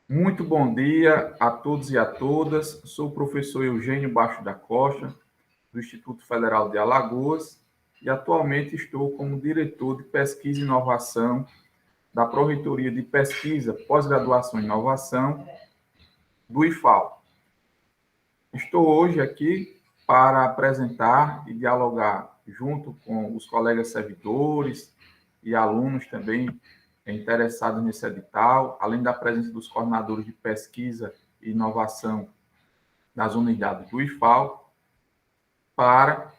Muito bom dia a todos e a todas. Sou o professor Eugênio Baixo da Costa, do Instituto Federal de Alagoas, e atualmente estou como diretor de Pesquisa e Inovação da Pró-Reitoria de Pesquisa, Pós-Graduação e Inovação do IFAL. Estou hoje aqui para apresentar e dialogar junto com os colegas servidores e alunos também interessados nesse edital, além da presença dos coordenadores de pesquisa e inovação das unidades do IFAL, para,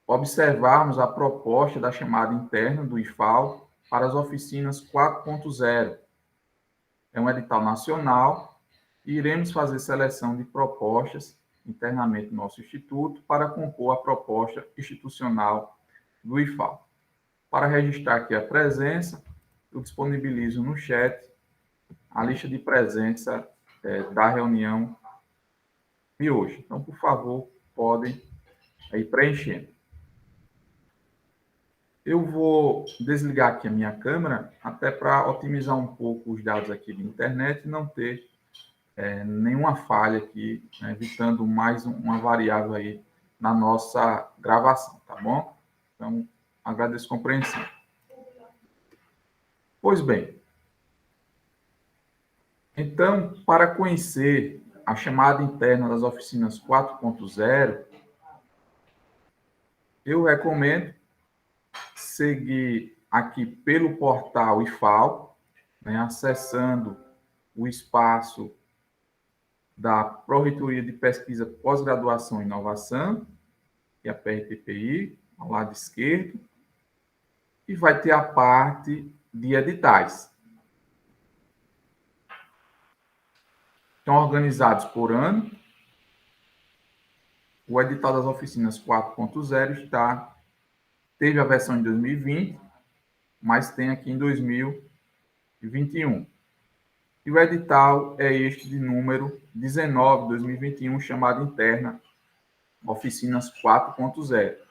observarmos a proposta da chamada interna do IFAL para as oficinas 4.0. É um edital nacional e iremos fazer seleção de propostas internamente no nosso instituto para compor a proposta institucional do IFAL. Para registrar aqui a presença, eu disponibilizo no chat a lista de presença da reunião de hoje. Então, por favor, podem aí preenchendo. Eu vou desligar aqui a minha câmera, até para otimizar um pouco os dados aqui de internet e não ter nenhuma falha aqui, né, evitando mais uma variável aí na nossa gravação, tá bom? Então, agradeço a compreensão. Pois bem, então, para conhecer a chamada interna das oficinas 4.0, eu recomendo seguir aqui pelo portal IFAL, né, acessando o espaço da Pró-Reitoria de Pesquisa, Pós-Graduação e Inovação, que é a PRPPI, ao lado esquerdo, e vai ter a parte de editais. Estão organizados por ano. O edital das oficinas 4.0 teve a versão em 2020, mas tem aqui em 2021. E o edital é este de número 19, 2021, chamado interna, oficinas 4.0.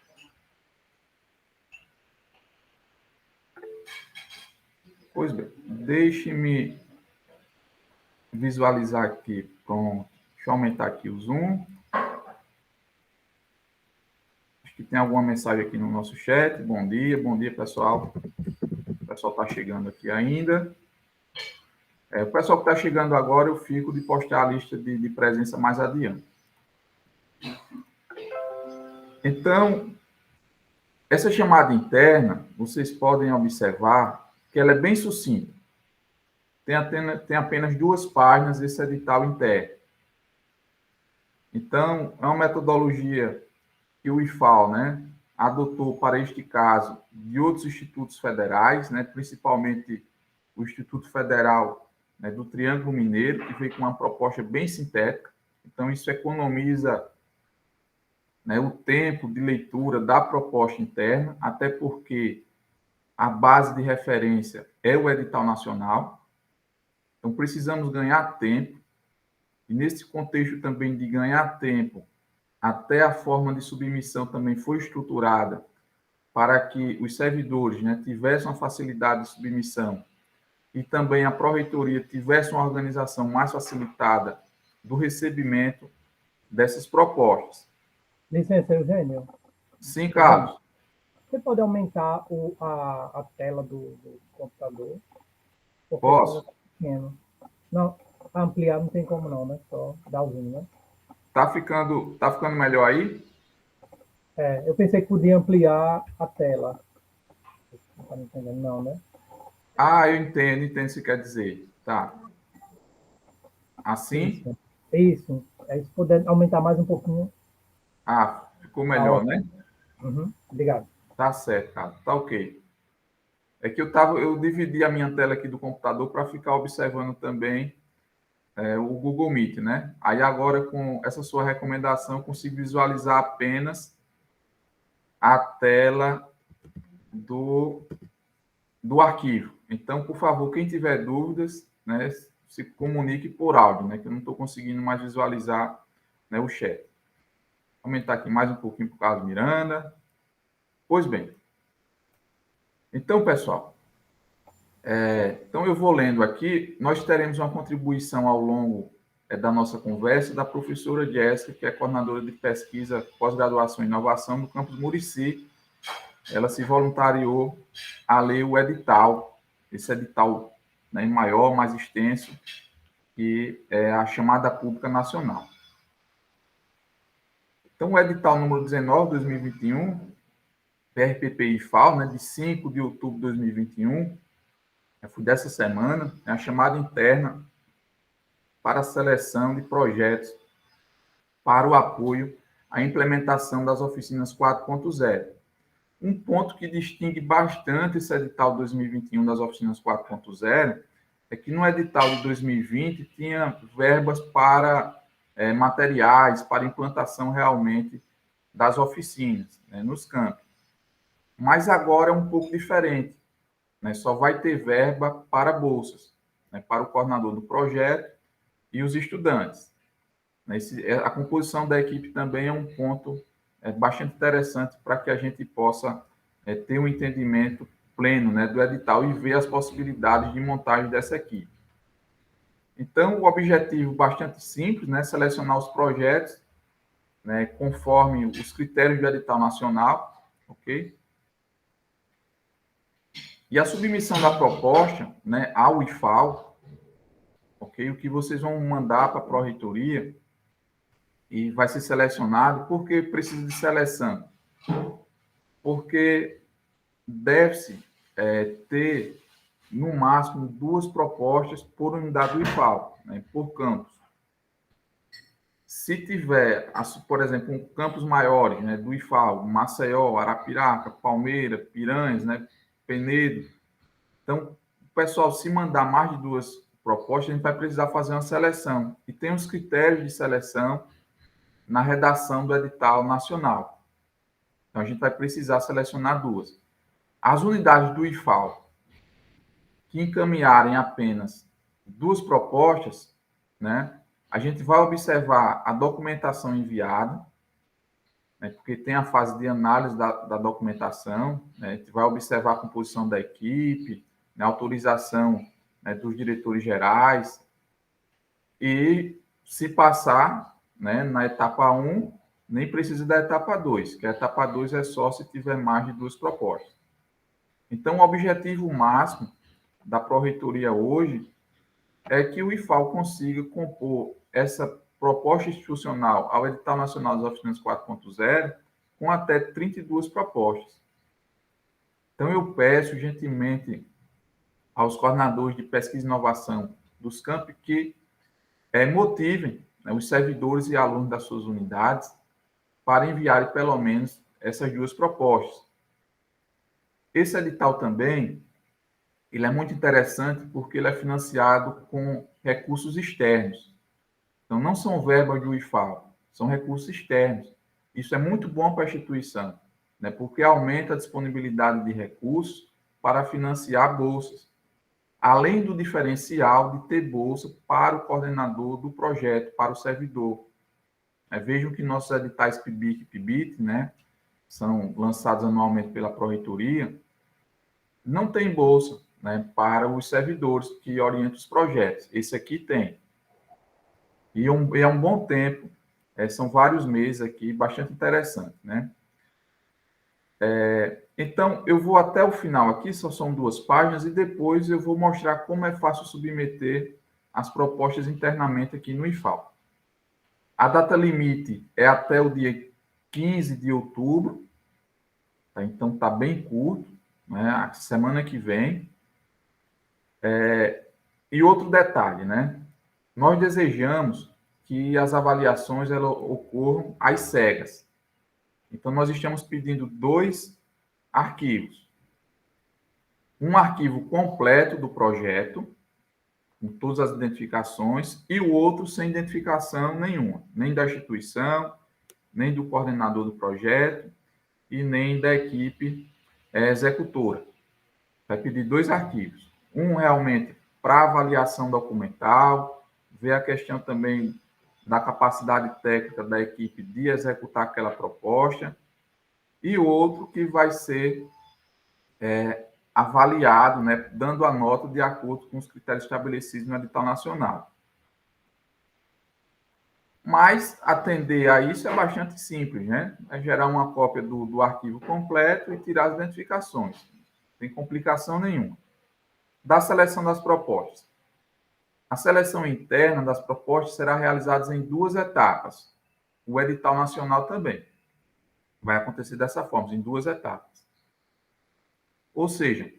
Pois bem, deixe-me visualizar aqui. Pronto. Deixa eu aumentar aqui o zoom. Acho que tem alguma mensagem aqui no nosso chat. Bom dia, pessoal. O pessoal está chegando aqui ainda. O pessoal que está chegando agora, eu fico de postar a lista de presença mais adiante. Então, essa chamada interna, vocês podem observar que ela é bem sucinta. Tem apenas 2 páginas esse edital interno. Então, é uma metodologia que o IFAL, adotou para este caso de outros institutos federais, principalmente o Instituto Federal, do Triângulo Mineiro, que veio com uma proposta bem sintética. Então, isso economiza, o tempo de leitura da proposta interna, até porque a base de referência é o edital nacional. Então, precisamos ganhar tempo. E nesse contexto também de ganhar tempo, até a forma de submissão também foi estruturada para que os servidores tivessem uma facilidade de submissão e também a Pró-Reitoria tivesse uma organização mais facilitada do recebimento dessas propostas. Licença, Eugênio. Sim, Carlos. Você pode aumentar a tela do computador? Porque Posso. tá pequeno. Não, ampliar não tem como não, né? Só dar o zoom, né? Tá ficando melhor aí? Eu pensei que podia ampliar a tela. Não tá me entendendo, não, né? Ah, eu entendo o que você quer dizer. Tá. Assim? Isso. Aí se puder aumentar mais um pouquinho. Ah, ficou Tá melhor, né? ótimo. Obrigado. Tá certo, cara. Tá ok. É que eu dividi a minha tela aqui do computador para ficar observando também o Google Meet, né? Aí agora, com essa sua recomendação, eu consigo visualizar apenas a tela do arquivo. Então, por favor, quem tiver dúvidas, se comunique por áudio, que eu não estou conseguindo mais visualizar, o chat. Vou aumentar aqui mais um pouquinho para o Carlos Miranda. Pois bem. Então, pessoal, Então, eu vou lendo aqui. Nós teremos uma contribuição ao longo da nossa conversa da professora Jéssica, que é coordenadora de pesquisa, pós-graduação e inovação do campus Murici. Ela se voluntariou a ler o edital, esse edital, né, maior, mais extenso, que é a chamada pública nacional. Então, o edital número 19, 2021, PRPP-IFAL, né, de 5 de outubro de 2021, foi dessa semana, é a chamada interna para a seleção de projetos para o apoio à implementação das oficinas 4.0. Um ponto que distingue bastante esse edital 2021 das oficinas 4.0 é que no edital de 2020 tinha verbas para materiais, para implantação realmente das oficinas, né, nos campos. Mas agora é um pouco diferente, né, só vai ter verba para bolsas, né, para o coordenador do projeto e os estudantes. A composição da equipe também é um ponto bastante interessante para que a gente possa ter um entendimento pleno, né, do edital e ver as possibilidades de montagem dessa equipe. Então, o objetivo bastante simples, né, selecionar os projetos, né, conforme os critérios do edital nacional, ok? E a submissão da proposta, né, ao IFAL, ok? O que vocês vão mandar para a Pró-Reitoria e vai ser selecionado. Por que precisa de seleção? Porque deve-se ter, no máximo, 2 propostas por unidade do IFAL, né, por campus. Se tiver, por exemplo, um campus maiores, né, do IFAL, Maceió, Arapiraca, Palmeira, Piranhas, né, Penedo, então, o pessoal, se mandar mais de 2 propostas, a gente vai precisar fazer uma seleção. E tem os critérios de seleção na redação do edital nacional. Então, a gente vai precisar selecionar 2. As unidades do IFAL que encaminharem apenas 2 propostas, né, a gente vai observar a documentação enviada, né, porque tem a fase de análise da documentação, né, a gente vai observar a composição da equipe, né, autorização, né, dos diretores gerais, e se passar, né, na etapa 1, nem precisa da etapa 2, que a etapa 2 é só se tiver mais de 2 propostas. Então, o objetivo máximo da Pró-Reitoria hoje é que o IFAL consiga compor essa proposta institucional ao edital nacional das oficinas 4.0 com até 32 propostas. Então, eu peço gentilmente aos coordenadores de pesquisa e inovação dos campi que motivem, né, os servidores e alunos das suas unidades para enviarem pelo menos essas 2 propostas. Esse edital também ele é muito interessante porque ele é financiado com recursos externos. Então, não são verbas do IFAL, são recursos externos. Isso é muito bom para a instituição, né, porque aumenta a disponibilidade de recursos para financiar bolsas, além do diferencial de ter bolsa para o coordenador do projeto, para o servidor. Vejam que nossos editais PIBIC e PIBIT, né, são lançados anualmente pela Pró-Reitoria, não tem bolsa, né, para os servidores que orientam os projetos. Esse aqui tem. E é um bom tempo, são vários meses aqui, bastante interessante, né? Então, eu vou até o final aqui, só são 2 páginas, e depois eu vou mostrar como é fácil submeter as propostas internamente aqui no IFAL. A data limite é até o dia 15 de outubro, tá? Então está bem curto, né? A semana que vem. E outro detalhe, né? Nós desejamos que as avaliações elas ocorram às cegas. Então, nós estamos pedindo 2 arquivos. Um arquivo completo do projeto, com todas as identificações, e o outro sem identificação nenhuma, nem da instituição, nem do coordenador do projeto e nem da equipe executora. Vai pedir 2 arquivos. Um realmente para avaliação documental, ver a questão também da capacidade técnica da equipe de executar aquela proposta, e outro que vai ser avaliado, né, dando a nota de acordo com os critérios estabelecidos no edital nacional. Mas atender a isso é bastante simples, né? É gerar uma cópia do arquivo completo e tirar as identificações. Não tem complicação nenhuma. Da seleção das propostas. A seleção interna das propostas será realizada em 2 etapas. O edital nacional também. Vai acontecer dessa forma, em 2 etapas. Ou seja,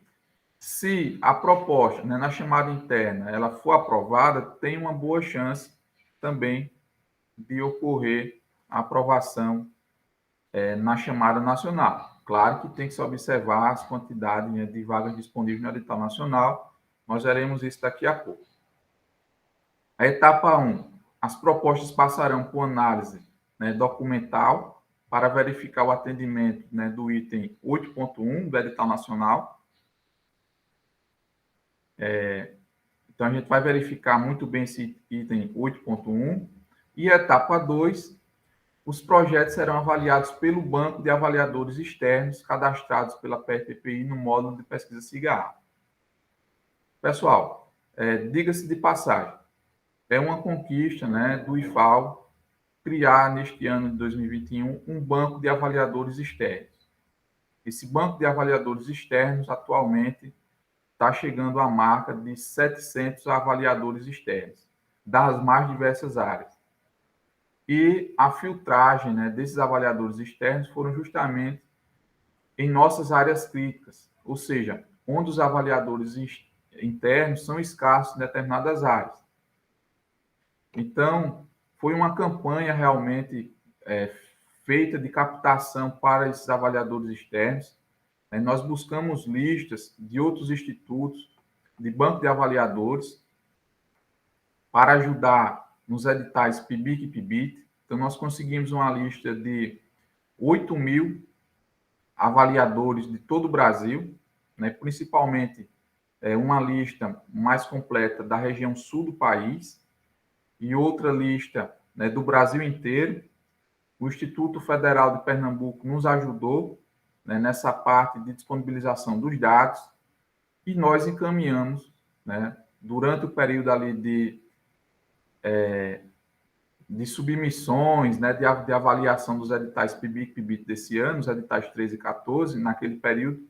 se a proposta, né, na chamada interna, ela for aprovada, tem uma boa chance também de ocorrer a aprovação na chamada nacional. Claro que tem que se observar as quantidades, né, de vagas disponíveis no edital nacional. Nós veremos isso daqui a pouco. A etapa 1. As propostas passarão por análise, né, documental para verificar o atendimento, né, do item 8.1 do edital nacional. Então, a gente vai verificar muito bem esse item 8.1. E a etapa 2, os projetos serão avaliados pelo banco de avaliadores externos cadastrados pela PFPI no módulo de pesquisa SIGA. Pessoal, diga-se de passagem, é uma conquista, né, do IFAL criar, neste ano de 2021, um banco de avaliadores externos. Esse banco de avaliadores externos, atualmente, está chegando à marca de 700 avaliadores externos, das mais diversas áreas. E a filtragem, né, desses avaliadores externos foram justamente em nossas áreas críticas, ou seja, onde os avaliadores internos são escassos em determinadas áreas. Então, foi uma campanha realmente feita de captação para esses avaliadores externos. Nós buscamos listas de outros institutos, de banco de avaliadores, para ajudar nos editais PIBIC e PIBIT. Então, nós conseguimos uma lista de 8.000 avaliadores de todo o Brasil, né, principalmente uma lista mais completa da região sul do país e outra lista, né, do Brasil inteiro. O Instituto Federal de Pernambuco nos ajudou, né, nessa parte de disponibilização dos dados e nós encaminhamos, né, durante o período ali de submissões, né, de avaliação dos editais PIBIC e PIBIT desse ano, os editais 13 e 14, naquele período,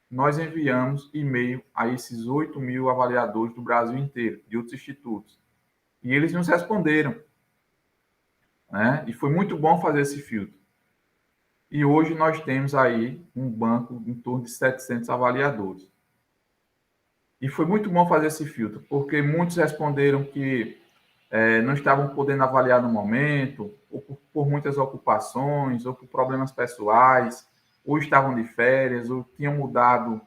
nós enviamos e-mail a esses 8.000 avaliadores do Brasil inteiro, de outros institutos. E eles nos responderam, né? E foi muito bom fazer esse filtro. E hoje nós temos aí um banco em torno de 700 avaliadores. E foi muito bom fazer esse filtro, porque muitos responderam que não estavam podendo avaliar no momento, ou por muitas ocupações, ou por problemas pessoais, ou estavam de férias, ou tinham mudado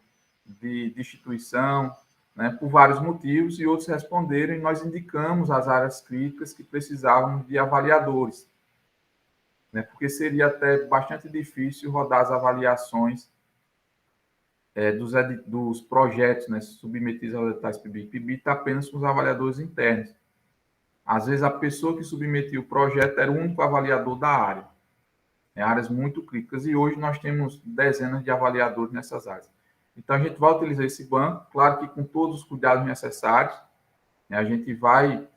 de instituição, né, por vários motivos, e outros responderam, e nós indicamos as áreas críticas que precisavam de avaliadores, né, porque seria até bastante difícil rodar as avaliações dos projetos, né, submetidos aos editais PIBIC e PIBIT apenas com os avaliadores internos. Às vezes, a pessoa que submetia o projeto era o único avaliador da área, áreas muito críticas, e hoje nós temos dezenas de avaliadores nessas áreas. Então, a gente vai utilizar esse banco, claro que com todos os cuidados necessários, né, a gente vai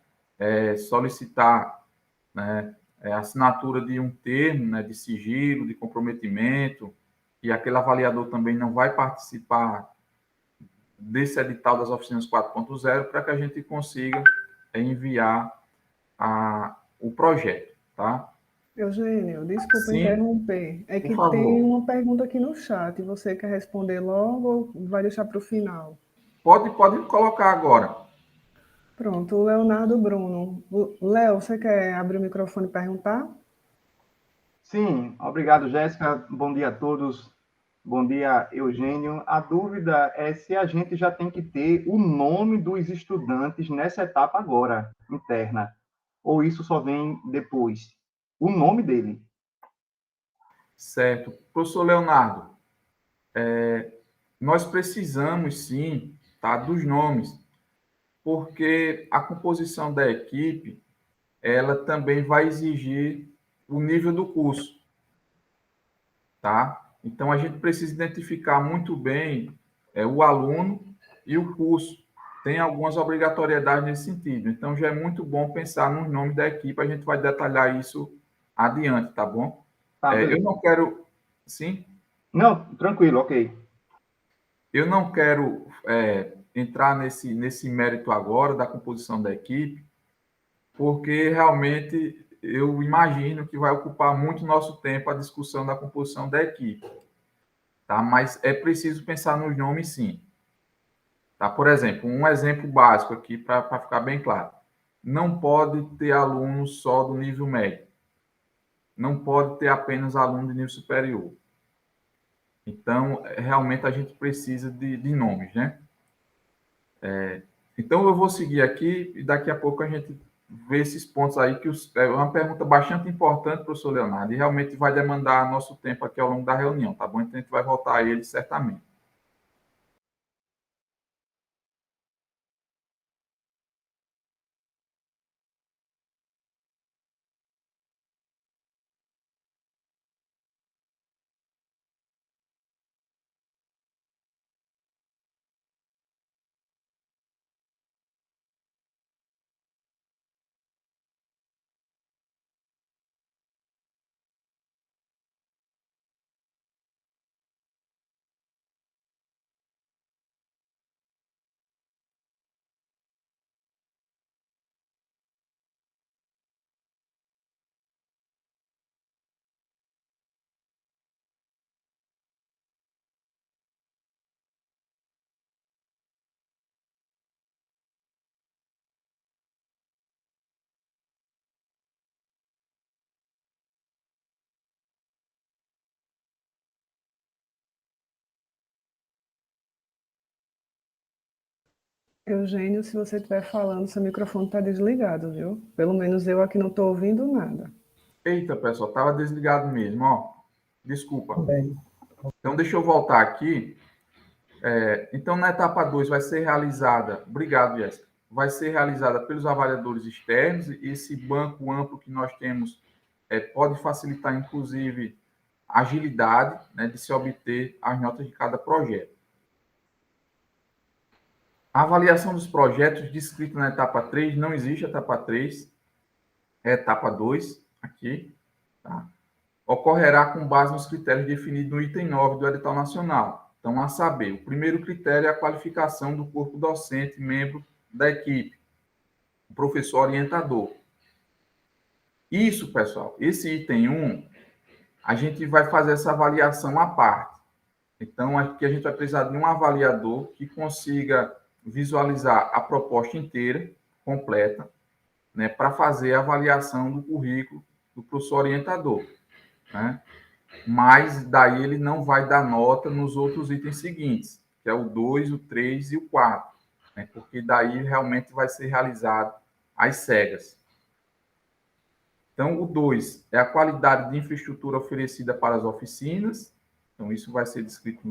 solicitar, né, a assinatura de um termo, né, de sigilo, de comprometimento, e aquele avaliador também não vai participar desse edital das oficinas 4.0 para que a gente consiga enviar o projeto, tá? Eugênio, desculpa Sim, interromper. É por que favor. tem uma pergunta aqui no chat. Você quer responder logo ou vai deixar para o final? Pode colocar agora. Pronto, o Leonardo Bruno. Léo, você quer abrir o microfone e perguntar? Sim, obrigado, Jéssica. Bom dia a todos. Bom dia, Eugênio. A dúvida é se a gente já tem que ter o nome dos estudantes nessa etapa agora, interna, ou isso só vem depois? O nome dele. Certo. Professor Leonardo, nós precisamos, sim, tá, dos nomes, porque a composição da equipe, ela também vai exigir o nível do curso, tá? Então, a gente precisa identificar muito bem o aluno e o curso tem algumas obrigatoriedades nesse sentido. Então, já é muito bom pensar no nome da equipe, a gente vai detalhar isso adiante, tá bom? Tá, Eu não quero... Sim? Não, tranquilo, ok. Eu não quero entrar nesse mérito agora da composição da equipe, porque realmente eu imagino que vai ocupar muito nosso tempo a discussão da composição da equipe, tá? Mas é preciso pensar nos nomes, sim. Tá? Por exemplo, um exemplo básico aqui para ficar bem claro. Não pode ter aluno só do nível médio. Não pode ter apenas aluno de nível superior. Então, realmente a gente precisa de nomes, né? Então, eu vou seguir aqui e daqui a pouco a gente vê esses pontos aí, que é uma pergunta bastante importante, professor Leonardo, e realmente vai demandar nosso tempo aqui ao longo da reunião, tá bom? Então, a gente vai voltar a ele certamente. Eugênio, se você estiver falando, seu microfone está desligado, viu? Pelo menos eu aqui não estou ouvindo nada. Eita, pessoal, estava desligado mesmo, ó. Desculpa. Também. Então, deixa eu voltar aqui. Então, na etapa 2 vai ser realizada, obrigado, Jéssica, vai ser realizada pelos avaliadores externos, e esse banco amplo que nós temos pode facilitar, inclusive, a agilidade, né, de se obter as notas de cada projeto. A avaliação dos projetos descrita na etapa 3, não existe etapa 3, é etapa 2, aqui, tá? Ocorrerá com base nos critérios definidos no item 9 do edital nacional. Então, a saber, o primeiro critério é a qualificação do corpo docente, membro da equipe, o professor orientador. Isso, pessoal, esse item 1, a gente vai fazer essa avaliação à parte. Então, aqui a gente vai precisar de um avaliador que consiga visualizar a proposta inteira, completa, né, para fazer a avaliação do currículo do professor orientador, né? Mas daí ele não vai dar nota nos outros itens seguintes, que é o 2, o 3 e o 4, né? Porque daí realmente vai ser realizado às cegas. Então, o 2 é a qualidade de infraestrutura oferecida para as oficinas. Então, isso vai ser descrito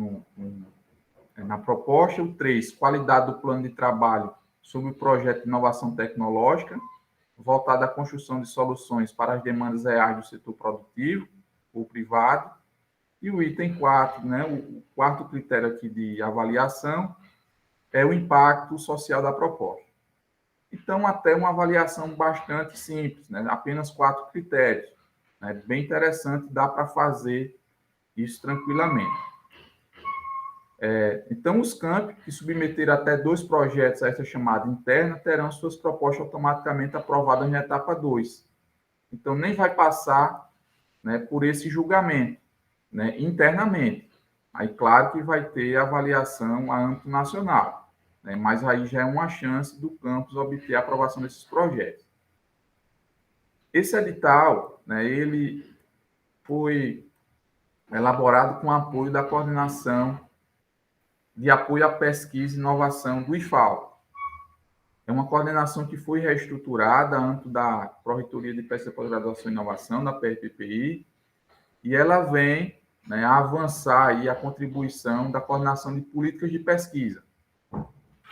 na proposta. O 3, qualidade do plano de trabalho sobre o projeto de inovação tecnológica, voltado à construção de soluções para as demandas reais do setor produtivo ou privado. E o item 4, né, o quarto critério aqui de avaliação, é o impacto social da proposta. Então, até uma avaliação bastante simples, né, apenas 4 critérios. Né, bem interessante, dá para fazer isso tranquilamente. Então, os campi que submeteram até 2 projetos a essa chamada interna terão suas propostas automaticamente aprovadas na etapa 2. Então, nem vai passar, né, por esse julgamento, né, internamente. Aí, claro que vai ter avaliação a âmbito nacional, né, mas aí já é uma chance do campus obter a aprovação desses projetos. Esse edital, né, ele foi elaborado com apoio da coordenação de apoio à pesquisa e inovação do IFAL. É uma coordenação que foi reestruturada âmbito da Pró-Reitoria de Pesquisa, Pós-Graduação e Inovação, da PRPPI, e ela vem, né, a avançar aí a contribuição da coordenação de políticas de pesquisa.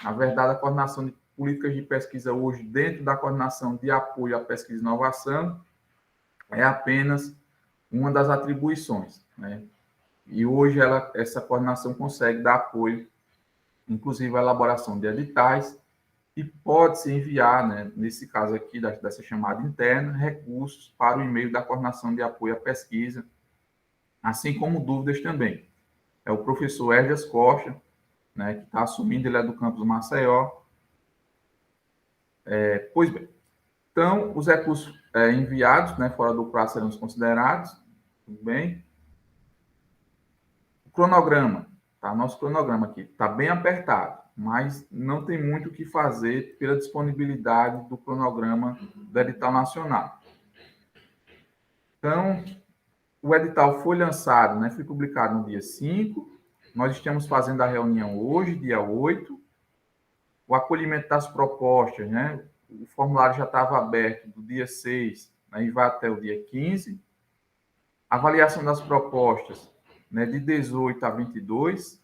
Na verdade, a coordenação de políticas de pesquisa hoje, dentro da coordenação de apoio à pesquisa e inovação, é apenas uma das atribuições, né? E hoje essa coordenação consegue dar apoio inclusive a elaboração de editais, e pode-se enviar, né, nesse caso aqui, dessa chamada interna, recursos para o e-mail da Coordenação de Apoio à Pesquisa, assim como dúvidas também. É o professor Erjas Costa, né, que está assumindo, ele é do campus Maceió. Pois bem, então, os recursos enviados, né, fora do prazo serão considerados, tudo bem? O cronograma, tá? Nosso cronograma aqui está bem apertado, mas não tem muito o que fazer pela disponibilidade do cronograma do edital nacional. Então, o edital foi lançado, né, foi publicado no dia 5, nós estamos fazendo a reunião hoje, dia 8, o acolhimento das propostas, né, o formulário já estava aberto do dia 6, né, e vai até o dia 15, a avaliação das propostas, né, de 18 a 22,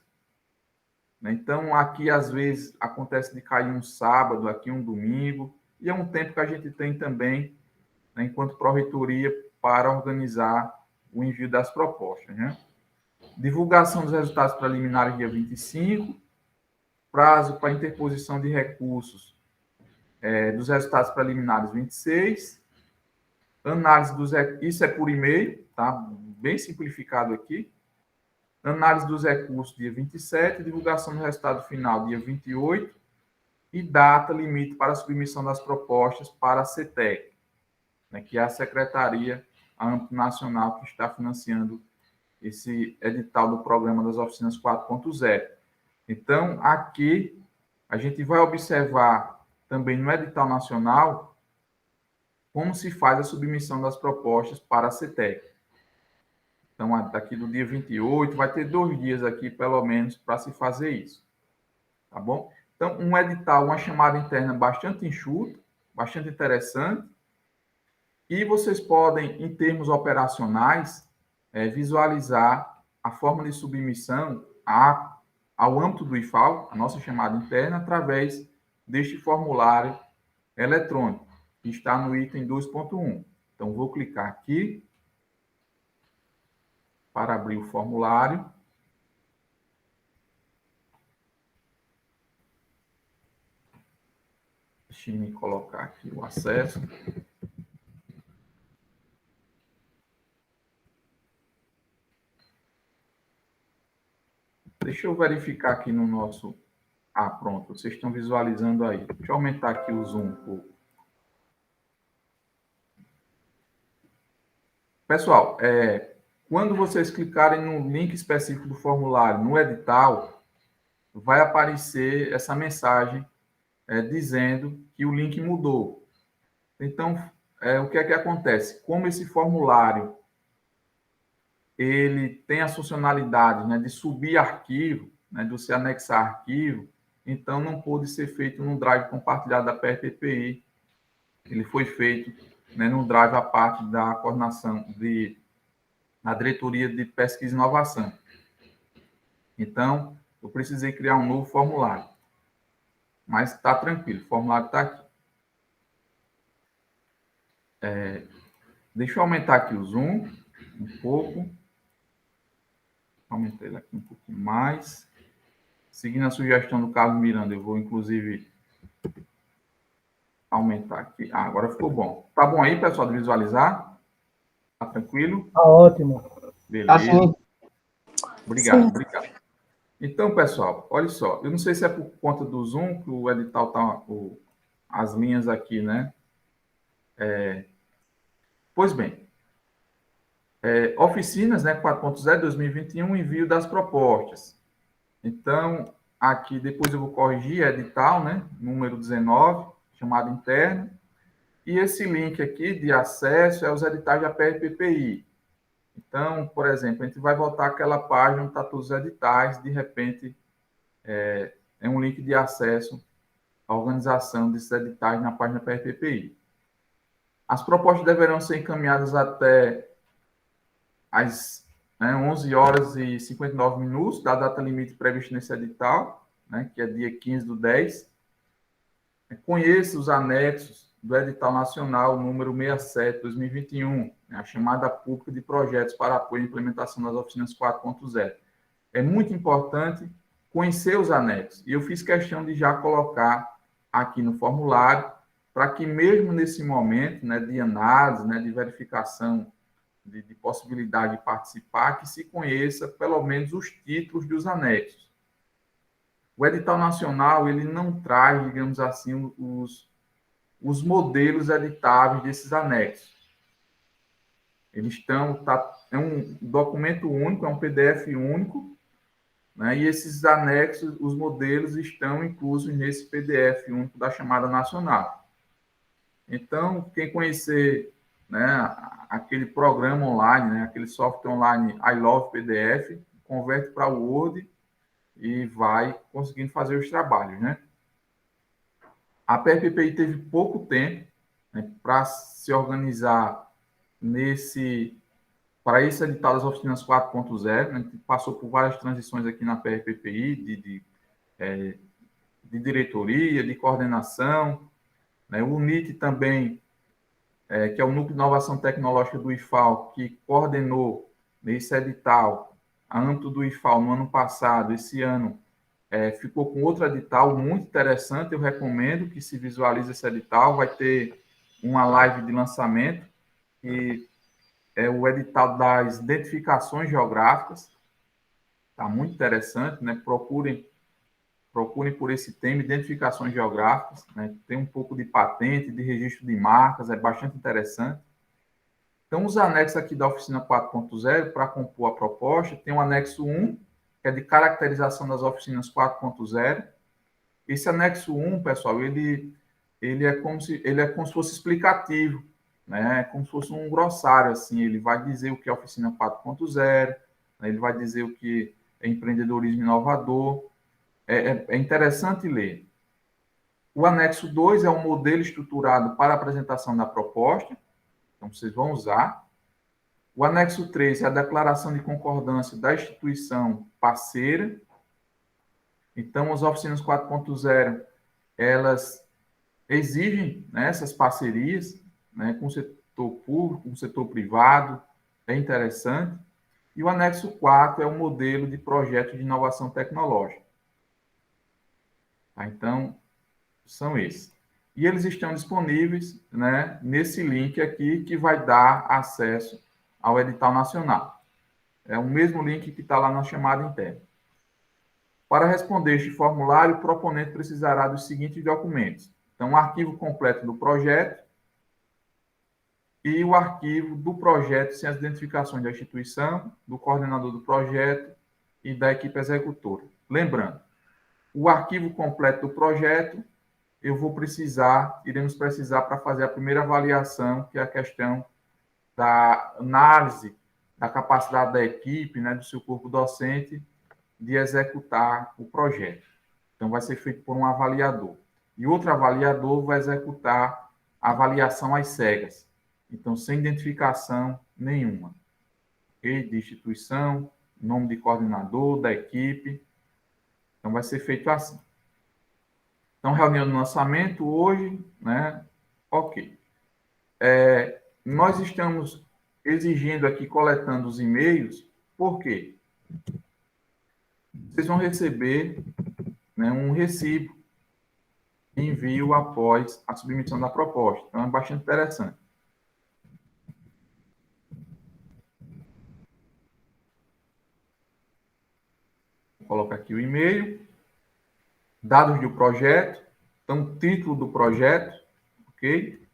né, então aqui às vezes acontece de cair um sábado, aqui um domingo, e é um tempo que a gente tem também, né, enquanto pró-reitoria, para organizar o envio das propostas, né? Divulgação dos resultados preliminares dia 25, prazo para interposição de recursos dos resultados preliminares 26, análise dos... Isso é por e-mail, tá? Bem simplificado aqui. Análise dos recursos dia 27, divulgação do resultado final dia 28 e data limite para a submissão das propostas para a CETEC, né, que é a Secretaria a âmbito nacional que está financiando esse edital do Programa das Oficinas 4.0. Então, aqui, a gente vai observar também no edital nacional como se faz a submissão das propostas para a CETEC. Então, daqui do dia 28, vai ter 2 dias aqui, pelo menos, para se fazer isso. Tá bom? Então, um edital, uma chamada interna bastante enxuta, bastante interessante, e vocês podem, em termos operacionais, visualizar a forma de submissão ao âmbito do IFAL, a nossa chamada interna, através deste formulário eletrônico, que está no item 2.1. Então, vou clicar aqui para abrir o formulário. Deixe-me colocar aqui o acesso. Deixa eu verificar aqui no nosso... Ah, pronto, vocês estão visualizando aí. Deixa eu aumentar aqui o zoom um pouco. Pessoal, quando vocês clicarem no link específico do formulário, no edital, vai aparecer essa mensagem dizendo que o link mudou. Então, o que é que acontece? Como esse formulário ele tem a funcionalidade, né, de subir arquivo, né, de você anexar arquivo, então não pôde ser feito no drive compartilhado da PRPPI. Ele foi feito, né, no drive à parte da coordenação da diretoria de pesquisa e inovação. Então, eu precisei criar um novo formulário. Mas está tranquilo, o formulário está aqui. Deixa eu aumentar aqui o zoom um pouco. Aumentei ele aqui um pouquinho mais. Seguindo a sugestão do Carlos Miranda, eu vou, inclusive, aumentar aqui. Ah, agora ficou bom. Tá bom aí, pessoal, de visualizar? Tá tranquilo? Tá ótimo. Beleza. Assim. Obrigado, Sim. obrigado. Então, pessoal, olha só. Eu não sei se é por conta do Zoom, que o edital tá... as linhas aqui, né? Pois bem. Oficinas, né? 4.0 2021, envio das propostas. Então, aqui depois eu vou corrigir edital, né? Número 19, chamada interna. E esse link aqui de acesso é os editais da PRPPI. Então, por exemplo, a gente vai voltar àquela página onde está todos os editais, de repente, é um link de acesso à organização desses editais na página PRPPI. As propostas deverão ser encaminhadas até às 11 horas e 59 minutos, da data limite prevista nesse edital, né, que é dia 15/10. Conheça os anexos do edital nacional número 67/2021, a chamada pública de projetos para apoio e implementação das oficinas 4.0. É muito importante conhecer os anexos. E eu fiz questão de já colocar aqui no formulário, para que mesmo nesse momento, né, de análise, né, de verificação de possibilidade de participar, que se conheça pelo menos os títulos dos anexos. O edital nacional, ele não traz, digamos assim, os modelos editáveis desses anexos. Eles estão, é um documento único, é um PDF único, né? E esses anexos, os modelos estão inclusos nesse PDF único da chamada nacional. Então, quem conhecer, né, aquele programa online, né, aquele software online I Love PDF, converte para o Word e vai conseguindo fazer os trabalhos, né? A PRPPI teve pouco tempo, né, para se organizar para esse edital das oficinas 4.0, né? A gente passou por várias transições aqui na PRPPI, de diretoria, de coordenação, né? O NIT também, que é o Núcleo de Inovação Tecnológica do IFAL, que coordenou esse edital, a âmbito do IFAL, no ano passado, esse ano, ficou com outro edital muito interessante, eu recomendo que se visualize esse edital, vai ter uma live de lançamento, que é o edital das identificações geográficas, está muito interessante, né? Procurem por esse tema, identificações geográficas, né? Tem um pouco de patente, de registro de marcas, é bastante interessante. Então, os anexos aqui da oficina 4.0, para compor a proposta, tem o anexo 1, que é de caracterização das oficinas 4.0. Esse anexo 1, pessoal, ele é como se fosse explicativo, né? É como se fosse um glossário, assim. Ele vai dizer o que é oficina 4.0, né? Ele vai dizer o que é empreendedorismo inovador. É interessante ler. O anexo 2 é um modelo estruturado para a apresentação da proposta, então vocês vão usar. O anexo 3 é a declaração de concordância da instituição parceira. Então, as oficinas 4.0, elas exigem, né, essas parcerias, né, com o setor público, com o setor privado, é interessante. E o anexo 4 é o modelo de projeto de inovação tecnológica. Tá? Então, são esses. E eles estão disponíveis, né, nesse link aqui, que vai dar acesso ao edital nacional. É o mesmo link que está lá na chamada interna. Para responder este formulário, o proponente precisará dos seguintes documentos. Então, o arquivo completo do projeto e o arquivo do projeto sem as identificações da instituição, do coordenador do projeto e da equipe executora. Lembrando, o arquivo completo do projeto iremos precisar para fazer a primeira avaliação, que é a questão da análise da capacidade da equipe, né, do seu corpo docente, de executar o projeto. Então, vai ser feito por um avaliador. E outro avaliador vai executar a avaliação às cegas. Então, sem identificação nenhuma. Okay? De instituição, nome de coordenador, da equipe. Então, vai ser feito assim. Então, reunião de lançamento hoje, né? Ok. Nós estamos exigindo aqui, coletando os e-mails, por quê? Vocês vão receber, né, um recibo de envio após a submissão da proposta. Então, é bastante interessante. Vou colocar aqui o e-mail, dados do projeto, então, título do projeto, ok?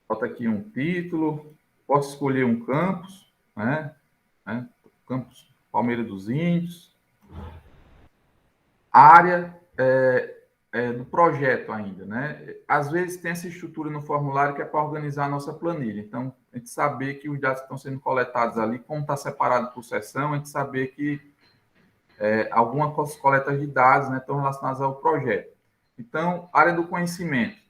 Bota aqui um título, posso escolher um campus, né? Campus Palmeira dos Índios. Área do projeto ainda, né? Às vezes tem essa estrutura no formulário que é para organizar a nossa planilha. Então, a gente saber que os dados que estão sendo coletados ali, como está separado por seção, a gente saber que algumas coletas de dados, né, estão relacionadas ao projeto. Então, área do conhecimento.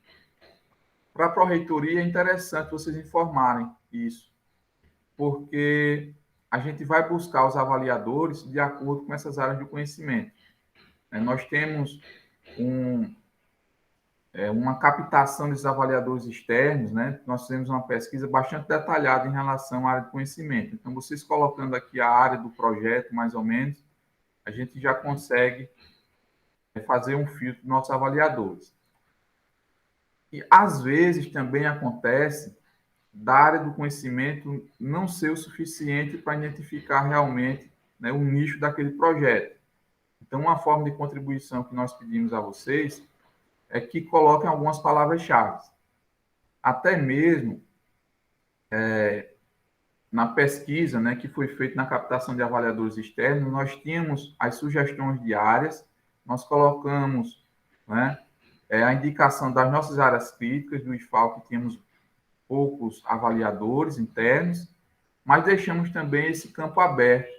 Para a pró-reitoria é interessante vocês informarem isso, porque a gente vai buscar os avaliadores de acordo com essas áreas de conhecimento. Nós temos uma captação desses avaliadores externos, né? Nós fizemos uma pesquisa bastante detalhada em relação à área de conhecimento. Então, vocês colocando aqui a área do projeto, mais ou menos, a gente já consegue fazer um filtro dos nossos avaliadores. E, às vezes, também acontece da área do conhecimento não ser o suficiente para identificar realmente, né, o nicho daquele projeto. Então, uma forma de contribuição que nós pedimos a vocês é que coloquem algumas palavras-chave. Até mesmo na pesquisa, né, que foi feita na captação de avaliadores externos, nós tínhamos as sugestões de áreas, nós colocamos, né, a indicação das nossas áreas críticas do IFAL, que tínhamos poucos avaliadores internos, mas deixamos também esse campo aberto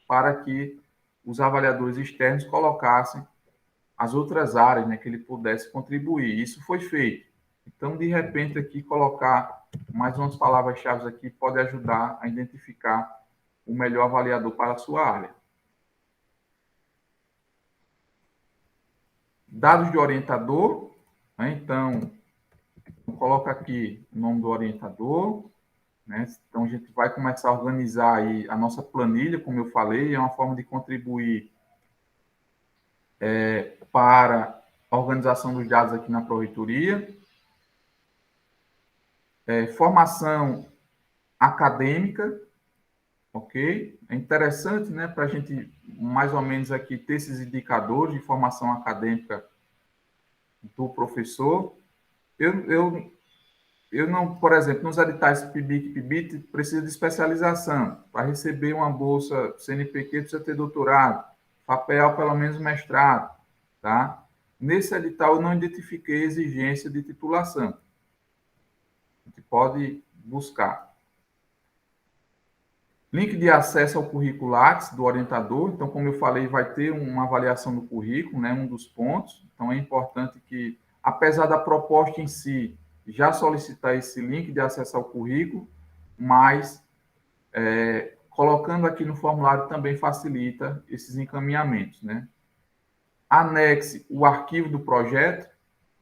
para que os avaliadores externos colocassem as outras áreas, né, que ele pudesse contribuir. Isso foi feito. Então, de repente, aqui colocar mais umas palavras-chave aqui pode ajudar a identificar o melhor avaliador para a sua área. Dados de orientador, né? Então, coloca aqui o nome do orientador, né? Então, a gente vai começar a organizar aí a nossa planilha, como eu falei, é uma forma de contribuir para a organização dos dados aqui na Pró-Reitoria. Formação acadêmica, ok? É interessante, né, para a gente, mais ou menos aqui, ter esses indicadores de formação acadêmica do professor. Eu não, por exemplo, nos editais PIBIC e PIBIT, precisa de especialização. Para receber uma bolsa CNPq, precisa ter doutorado. FAPEL, pelo menos mestrado, tá? Nesse edital, eu não identifiquei exigência de titulação. A gente pode buscar. Link de acesso ao currículo Lattes do orientador. Então, como eu falei, vai ter uma avaliação do currículo, né, um dos pontos. Então, é importante que, apesar da proposta em si, já solicitar esse link de acesso ao currículo, mas colocando aqui no formulário também facilita esses encaminhamentos, né? Anexe o arquivo do projeto.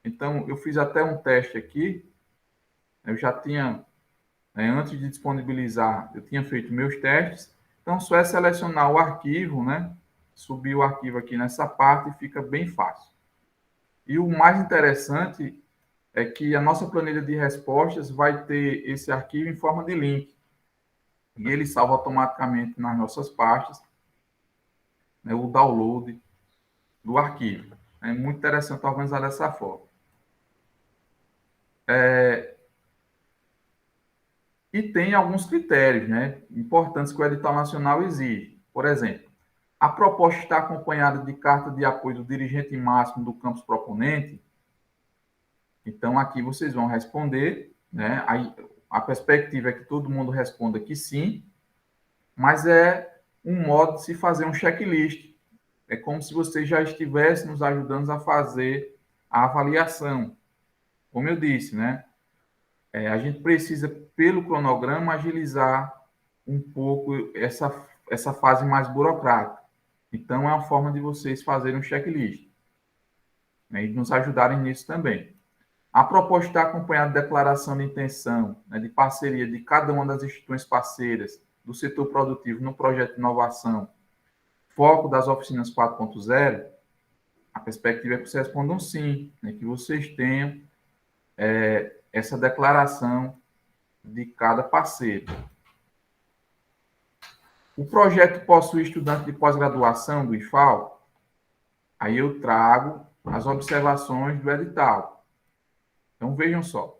Então, eu fiz até um teste aqui. Eu já tinha, antes de disponibilizar, eu tinha feito meus testes. Então, só é selecionar o arquivo, né? Subir o arquivo aqui nessa parte e fica bem fácil. E o mais interessante é que a nossa planilha de respostas vai ter esse arquivo em forma de link. E ele salva automaticamente nas nossas pastas, né, o download do arquivo. É muito interessante organizar dessa forma. E tem alguns critérios, né, importantes que o edital nacional exige. Por exemplo, a proposta está acompanhada de carta de apoio do dirigente máximo do campus proponente. Então, aqui vocês vão responder, né? Aí, a perspectiva é que todo mundo responda que sim, mas é um modo de se fazer um checklist. É como se você já estivesse nos ajudando a fazer a avaliação. Como eu disse, né? A gente precisa, pelo cronograma, agilizar um pouco essa fase mais burocrática. Então, é uma forma de vocês fazerem um checklist, né, e nos ajudarem nisso também. A proposta está acompanhada de declaração de intenção, né, de parceria de cada uma das instituições parceiras do setor produtivo no projeto de inovação, foco das oficinas 4.0. A perspectiva é que vocês respondam sim, né, que vocês tenham essa declaração de cada parceiro. O projeto possui estudante de pós-graduação do IFAL? Aí eu trago as observações do edital. Então, vejam só.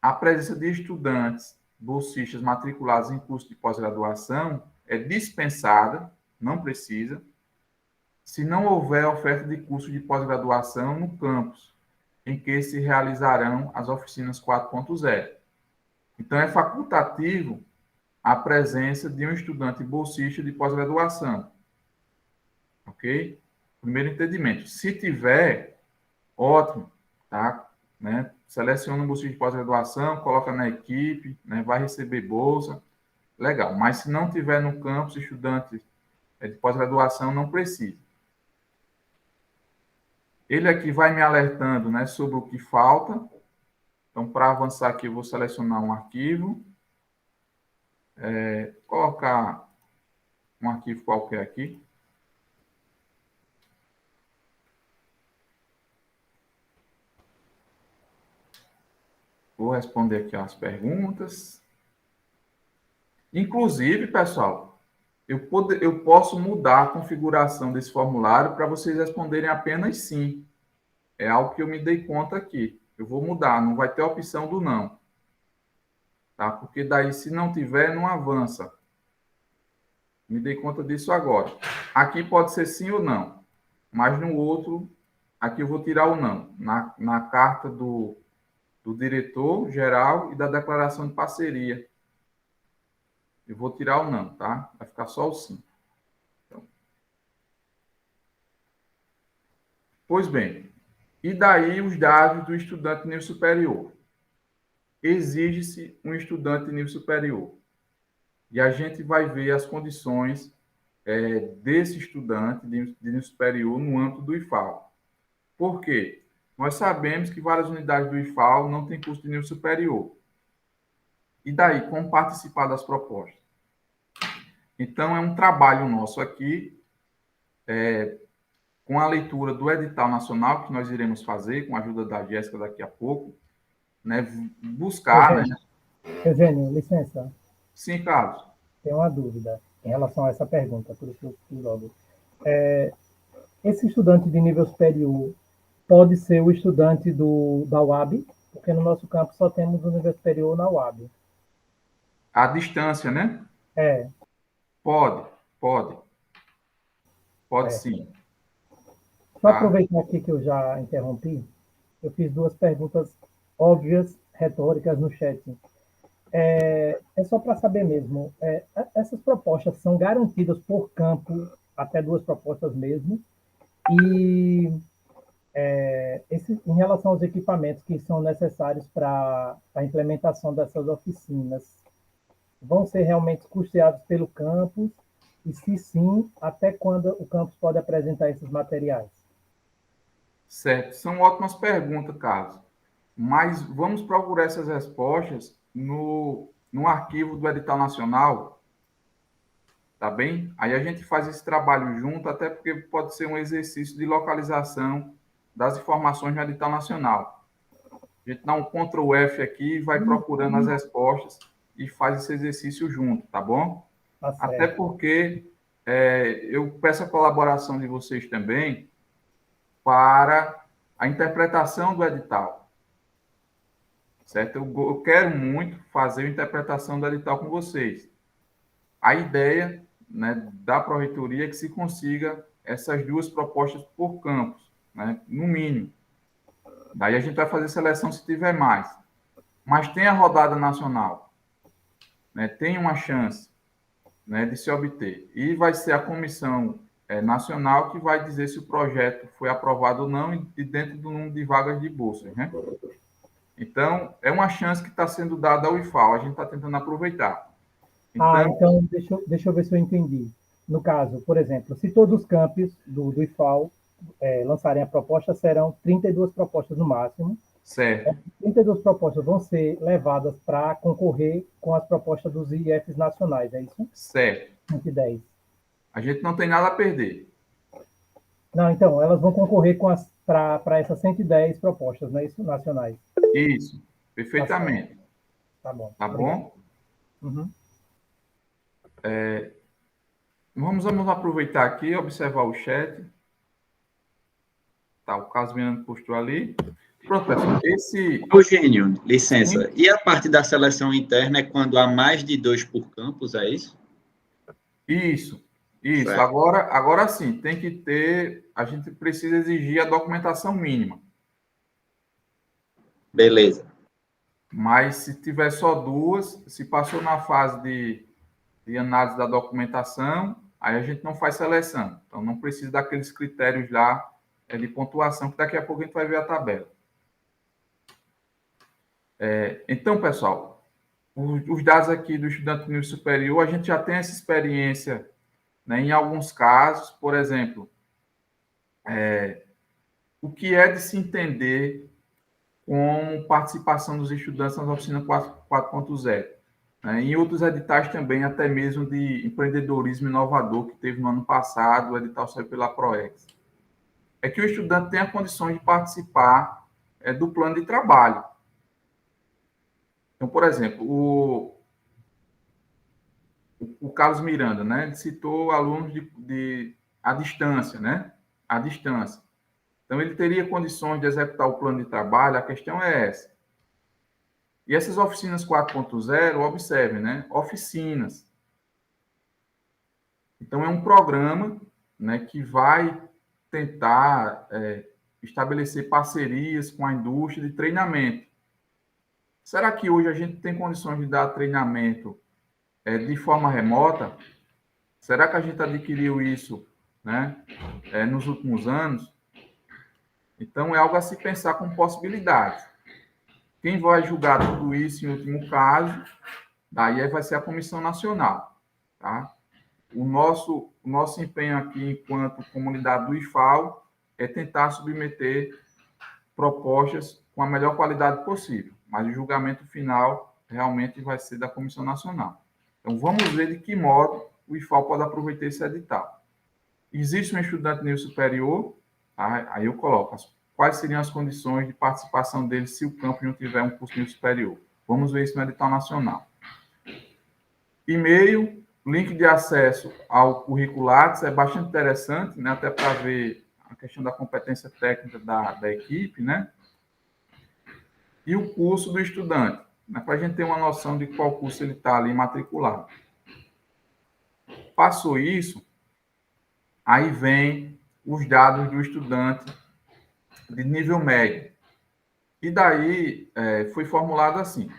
A presença de estudantes bolsistas matriculados em curso de pós-graduação é dispensada, não precisa, se não houver oferta de curso de pós-graduação no campus, em que se realizarão as oficinas 4.0. Então, é facultativo a presença de um estudante bolsista de pós-graduação. Ok? Primeiro entendimento. Se tiver, ótimo, tá? Né? Seleciona um bolsista de pós-graduação, coloca na equipe, né? Vai receber bolsa, legal. Mas se não tiver no campus, estudante de pós-graduação não precisa. Ele aqui vai me alertando, né, sobre o que falta. Então, para avançar aqui, eu vou selecionar um arquivo. Colocar um arquivo qualquer aqui. Vou responder aqui as perguntas. Inclusive, pessoal, eu posso mudar a configuração desse formulário para vocês responderem apenas sim. É algo que eu me dei conta aqui. Eu vou mudar, não vai ter a opção do não. Tá? Porque daí, se não tiver, não avança. Me dei conta disso agora. Aqui pode ser sim ou não. Mas no outro, aqui eu vou tirar o não. Na carta do diretor-geral e da declaração de parceria. Eu vou tirar o não, tá? Vai ficar só o sim. Então. Pois bem, e daí os dados do estudante de nível superior? Exige-se um estudante de nível superior. E a gente vai ver as condições desse estudante de nível superior no âmbito do IFAL. Por quê? Nós sabemos que várias unidades do IFAL não têm curso de nível superior. E daí, como participar das propostas? Então, é um trabalho nosso aqui, com a leitura do edital nacional, que nós iremos fazer, com a ajuda da Jéssica daqui a pouco, né, buscar... Eugênio, licença. Sim, Carlos. Tenho uma dúvida em relação a essa pergunta, por isso que eu fiz logo. Esse estudante de nível superior pode ser o estudante da UAB? Porque no nosso campo só temos o nível superior na UAB. A distância, né? Pode sim. Só aproveitar aqui que eu já interrompi, eu fiz duas perguntas óbvias, retóricas no chat. É só para saber mesmo, essas propostas são garantidas por campo, até duas propostas mesmo, e em relação aos equipamentos que são necessários para a implementação dessas oficinas, vão ser realmente custeados pelo campus? E se sim, até quando o campus pode apresentar esses materiais? Certo, são ótimas perguntas, Carlos. Mas vamos procurar essas respostas no arquivo do edital nacional, tá bem? Aí a gente faz esse trabalho junto, até porque pode ser um exercício de localização das informações no edital nacional. A gente dá um Ctrl F aqui, vai procurando as respostas e faz esse exercício junto, tá bom? Tá certo. Até porque eu peço a colaboração de vocês também para a interpretação do edital. Certo? Eu quero muito fazer a interpretação do edital com vocês. A ideia, né, da Pró-Reitoria é que se consiga essas duas propostas por campus, né, no mínimo. Daí a gente vai fazer seleção se tiver mais. Mas tem a rodada nacional, né, tem uma chance, né, de se obter. E vai ser a comissão nacional que vai dizer se o projeto foi aprovado ou não e dentro do número de vagas de bolsas, né? Então, é uma chance que está sendo dada ao IFAL, a gente está tentando aproveitar. Então deixa eu ver se eu entendi. No caso, por exemplo, se todos os campos do IFAL lançarem a proposta, serão 32 propostas no máximo. Certo. Essas 32 propostas vão ser levadas para concorrer com as propostas dos IFs nacionais, é isso? Certo. 110. A gente não tem nada a perder. Não, então, elas vão concorrer para essas 110 propostas, não é isso? Nacionais. Isso, perfeitamente. Tá bom. Tá bom? Uhum. Vamos aproveitar aqui e observar o chat. Tá, o Carlos Miranda postou ali. Pronto, pessoal. Eugênio, licença. Sim. E a parte da seleção interna é quando há mais de 2 por campus, é isso? Isso. Agora sim, tem que ter... A gente precisa exigir a documentação mínima. Beleza. Mas se tiver só duas, se passou na fase de análise da documentação, aí a gente não faz seleção. Então, não precisa daqueles critérios lá de pontuação, que daqui a pouco a gente vai ver a tabela. Então, pessoal, os dados aqui do estudante de nível superior, a gente já tem essa experiência, né, em alguns casos, por exemplo, o que é de se entender com participação dos estudantes nas oficinas 4.0. Né? Em outros editais também, até mesmo de empreendedorismo inovador, que teve no ano passado, o edital saiu pela PROEX. É que o estudante tenha condições de participar do plano de trabalho. Então, por exemplo, o Carlos Miranda, né? Ele citou alunos à distância, né? À distância. Então, ele teria condições de executar o plano de trabalho, a questão é essa. E essas oficinas 4.0, observem, né? Oficinas. Então, é um programa, né, que vai tentar estabelecer parcerias com a indústria de treinamento. Será que hoje a gente tem condições de dar treinamento de forma remota? Será que a gente adquiriu isso, né, nos últimos anos? Então, é algo a se pensar com possibilidades. Quem vai julgar tudo isso, em último caso, daí vai ser a Comissão Nacional. Tá? O nosso empenho aqui, enquanto comunidade do IFAO, é tentar submeter propostas com a melhor qualidade possível, mas o julgamento final realmente vai ser da Comissão Nacional. Então, vamos ver de que modo o IFAO pode aproveitar esse edital. Existe um estudante de nível superior, tá? Aí eu coloco quais seriam as condições de participação dele se o campus não tiver um curso de nível superior. Vamos ver isso no edital nacional. E-mail, link de acesso ao currículo Lattes é bastante interessante, né? Até para ver a questão da competência técnica da equipe, né? E o curso do estudante, né? Para a gente ter uma noção de qual curso ele está ali matriculado. Passou isso, aí vem os dados do estudante de nível médio. E daí foi formulado assim.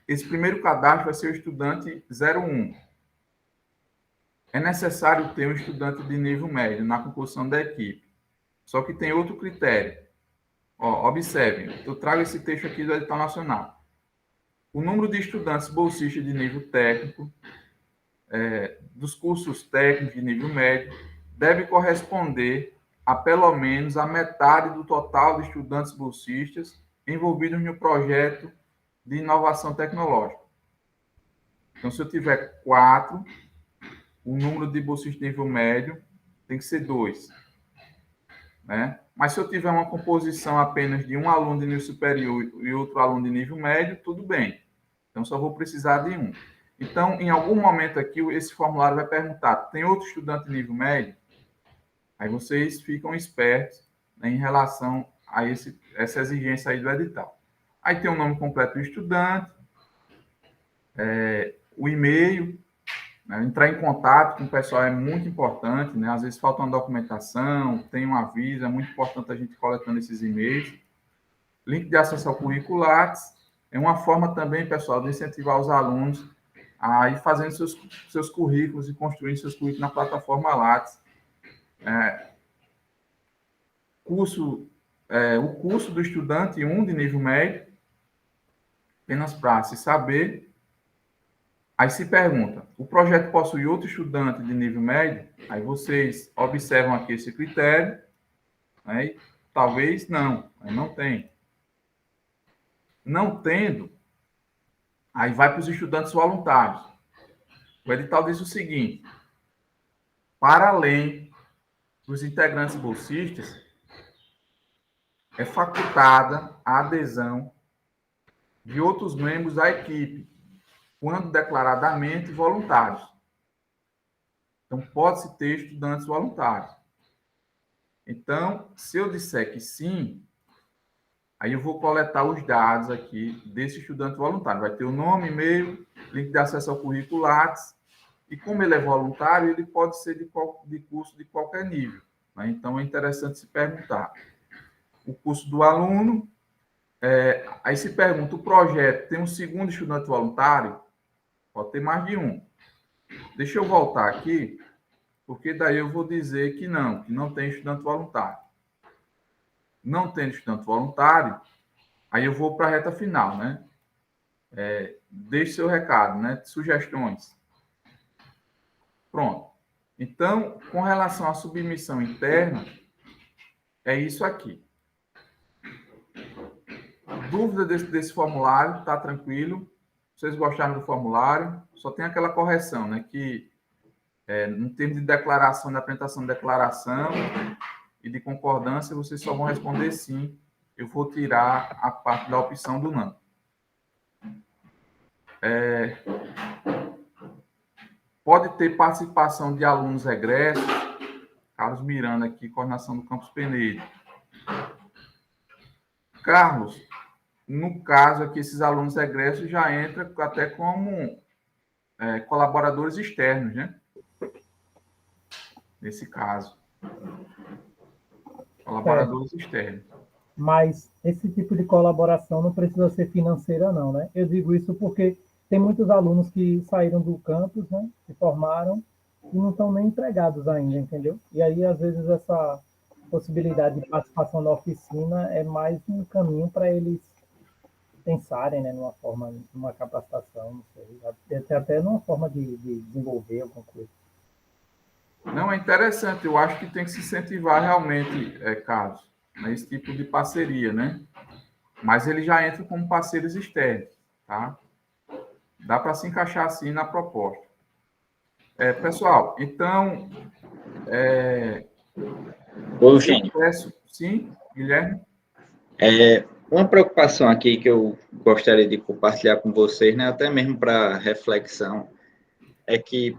Esse primeiro cadastro vai ser o estudante 01. É necessário ter um estudante de nível médio na composição da equipe. Só que tem outro critério. Observem, eu trago esse texto aqui do edital nacional. O número de estudantes bolsistas de nível técnico, dos cursos técnicos de nível médio, deve corresponder a pelo menos a metade do total de estudantes bolsistas envolvidos no projeto de inovação tecnológica. Então, se eu tiver 4, o número de bolsistas de nível médio tem que ser 2. Né? Mas se eu tiver uma composição apenas de um aluno de nível superior e outro aluno de nível médio, tudo bem. Então, só vou precisar de um. Então, em algum momento aqui, esse formulário vai perguntar, tem outro estudante de nível médio? Aí vocês ficam espertos, né, em relação a essa exigência aí do edital. Aí tem o nome completo do estudante, o e-mail, né, entrar em contato com o pessoal é muito importante, né? Às vezes falta uma documentação, tem um aviso, é muito importante a gente coletando esses e-mails. Link de acesso ao currículo Lattes é uma forma também, pessoal, de incentivar os alunos a ir fazendo seus currículos e construindo seus currículos na plataforma Lattes. O curso do estudante 1 de nível médio, apenas para se saber. Aí se pergunta, o projeto possui outro estudante de nível médio? Aí vocês observam aqui esse critério, né? E talvez não tem. Não tendo, aí vai para os estudantes voluntários. O edital diz o seguinte, para além dos integrantes bolsistas, é facultada a adesão de outros membros da equipe, quando declaradamente voluntários. Então, pode-se ter estudantes voluntários. Então, se eu disser que sim, aí eu vou coletar os dados aqui desse estudante voluntário. Vai ter o nome, e-mail, link de acesso ao currículo Lattes, e como ele é voluntário, ele pode ser de curso de qualquer nível. Né? Então, é interessante se perguntar. O curso do aluno, aí se pergunta, o projeto tem um segundo estudante voluntário? Pode ter mais de um. Deixa eu voltar aqui, porque daí eu vou dizer que não tem estudante voluntário. Não tem estudante voluntário, aí eu vou para a reta final, né? Deixe seu recado, né? Sugestões. Pronto. Então, com relação à submissão interna, é isso aqui. Dúvida desse formulário, tá tranquilo? Vocês gostaram do formulário? Só tem aquela correção, né? Que no termo de declaração, da apresentação de declaração e de concordância, vocês só vão responder sim. Eu vou tirar a parte da opção do não. Pode ter participação de alunos egressos. Carlos Miranda aqui, coordenação do Campus Penedo. Carlos, no caso aqui, esses alunos egressos já entram até como colaboradores externos, né? Nesse caso. Colaboradores externos. Mas esse tipo de colaboração não precisa ser financeira, não, né? Eu digo isso porque tem muitos alunos que saíram do campus, né? Se formaram e não estão nem empregados ainda, entendeu? E aí, às vezes, essa possibilidade de participação na oficina é mais um caminho para eles pensarem, né, numa forma, numa capacitação, não sei, até numa forma de desenvolver alguma coisa. Não, é interessante. Eu acho que tem que se incentivar realmente, Carlos, né, esse tipo de parceria, né? Mas ele já entra como parceiros externos, tá? Dá para se encaixar assim na proposta. Pessoal, então... Ô, Eugênio, sim, Guilherme? uma preocupação aqui que eu gostaria de compartilhar com vocês, né, até mesmo para reflexão, é que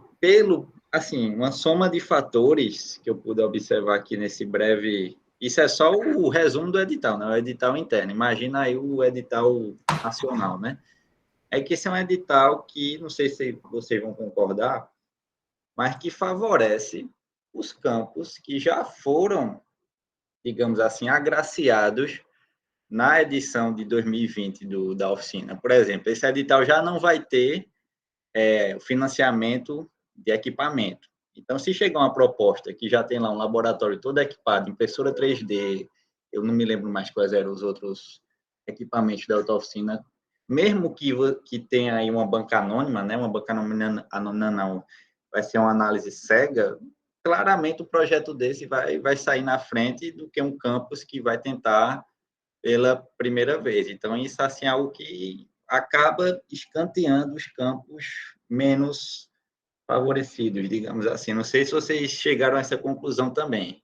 assim, uma soma de fatores que eu pude observar aqui nesse breve... Isso é só o resumo do edital, né? O edital interno. Imagina aí o edital nacional, né? É que esse é um edital que, não sei se vocês vão concordar, mas que favorece os campos que já foram, digamos assim, agraciados na edição de 2020 da oficina. Por exemplo, esse edital já não vai ter o financiamento de equipamento. Então, se chegar uma proposta que já tem lá um laboratório todo equipado, impressora 3D, eu não me lembro mais quais eram os outros equipamentos da outra oficina, mesmo que tenha aí uma banca anônima, né? Uma banca anônima não, vai ser uma análise cega, claramente o projeto desse vai sair na frente do que um campus que vai tentar pela primeira vez. Então, isso assim, é algo que acaba escanteando os campos menos favorecidos, digamos assim. Não sei se vocês chegaram a essa conclusão também.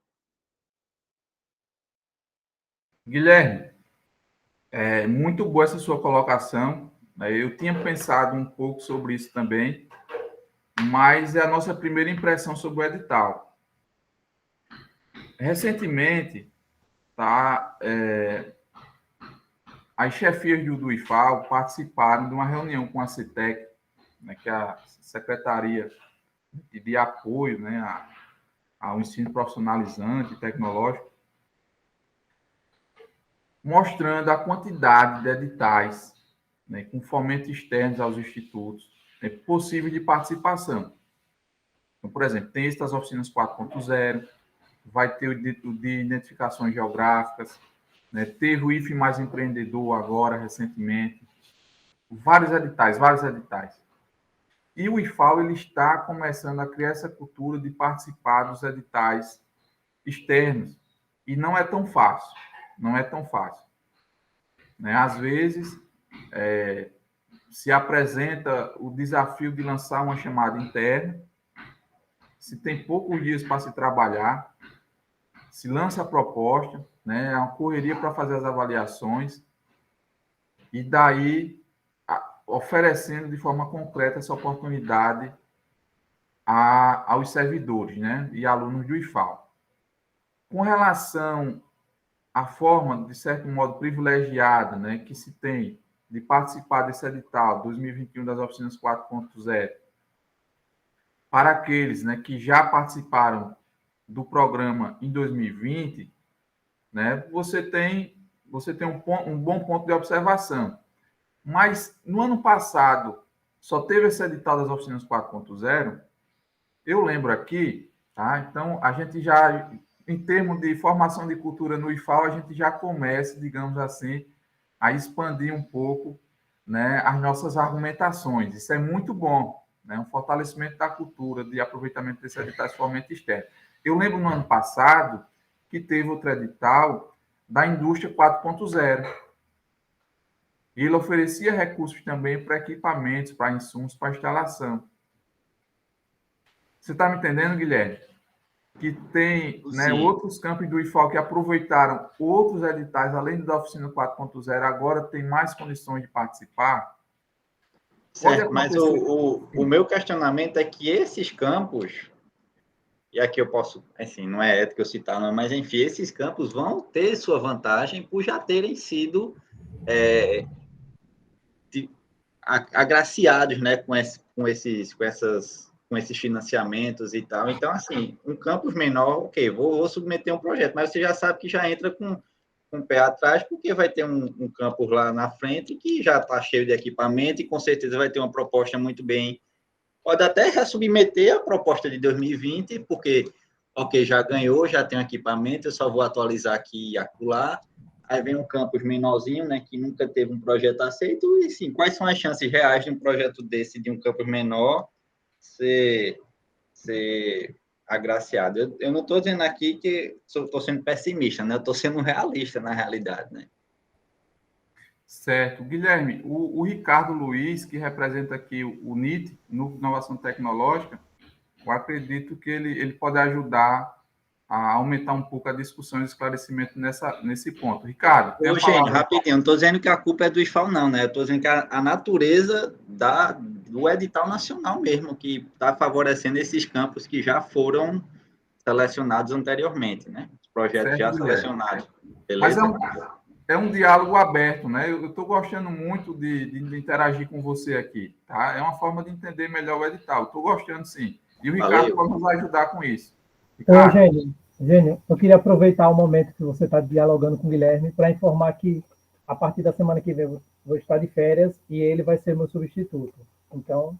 Guilherme, muito boa essa sua colocação. Eu tinha pensado um pouco sobre isso também, mas é a nossa primeira impressão sobre o edital. Recentemente, tá, as chefias do IFAL participaram de uma reunião com a CETEC, né, que é a Secretaria de Apoio, né, ao ensino profissionalizante e tecnológico, mostrando a quantidade de editais, né, com fomento externos aos institutos, possível de participação. Então, por exemplo, tem estas oficinas 4.0, vai ter o de identificações geográficas, né, teve o IFE Mais Empreendedor agora, recentemente, vários editais. E o IFAL ele está começando a criar essa cultura de participar dos editais externos, e não é tão fácil, né? Às vezes, se apresenta o desafio de lançar uma chamada interna, se tem poucos dias para se trabalhar, se lança a proposta, né? É uma correria para fazer as avaliações, e daí oferecendo de forma concreta essa oportunidade aos servidores, né? E alunos do IFAL. Com relação à forma, de certo modo, privilegiada, né, que se tem de participar desse edital 2021 das oficinas 4.0, para aqueles, né, que já participaram do programa em 2020, né, você tem um bom ponto de observação. Mas no ano passado só teve esse edital das oficinas 4.0. Eu lembro aqui, tá? Então a gente já, em termos de formação de cultura no IFAL, a gente já começa, digamos assim, a expandir um pouco, né, as nossas argumentações. Isso é muito bom, né? Um fortalecimento da cultura de aproveitamento desse edital de fomento externo. Eu lembro no ano passado que teve outro edital da indústria 4.0. E ele oferecia recursos também para equipamentos, para insumos, para instalação. Você está me entendendo, Guilherme? Que tem, né, outros campos do IFAL que aproveitaram outros editais, além da oficina 4.0, agora tem mais condições de participar. Certo, mas o meu questionamento é que esses campos, e aqui eu posso, assim, não é ético eu citar, não, mas enfim, esses campos vão ter sua vantagem por já terem sido agraciados, né, com esses financiamentos e tal. Então, assim, um campus menor, ok, vou submeter um projeto, mas você já sabe que já entra com o pé atrás, porque vai ter um campus lá na frente que já está cheio de equipamento e com certeza vai ter uma proposta muito bem. Pode até submeter a proposta de 2020, porque, ok, já ganhou, já tem um equipamento, eu só vou atualizar aqui e acolá. Aí vem um campus menorzinho, né, que nunca teve um projeto aceito, e sim, quais são as chances reais de um projeto desse, de um campus menor, ser agraciado? Eu não estou dizendo aqui que estou sendo pessimista, né, eu estou sendo realista na realidade, né. Certo. Guilherme, o Ricardo Luiz, que representa aqui o NIT, Núcleo de Inovação Tecnológica, eu acredito que ele pode ajudar a aumentar um pouco a discussão e o esclarecimento nesse ponto. Ricardo, tem a Eugênio, palavra. rapidinho, não estou dizendo que a culpa é do IFAL, não, né? Eu estou dizendo que a natureza do edital nacional mesmo, que está favorecendo esses campos que já foram selecionados anteriormente, né? Os projetos Certo, já Guilherme. selecionados. Mas Beleza? é um diálogo aberto, né? Eu estou gostando muito de interagir com você aqui, tá? É uma forma de entender melhor o edital. Estou gostando, sim. E o Ricardo Valeu. pode nos ajudar com isso. Ô, Ricardo, Gênio, eu queria aproveitar o momento que você está dialogando com o Guilherme para informar que, a partir da semana que vem, eu vou estar de férias e ele vai ser meu substituto. Então,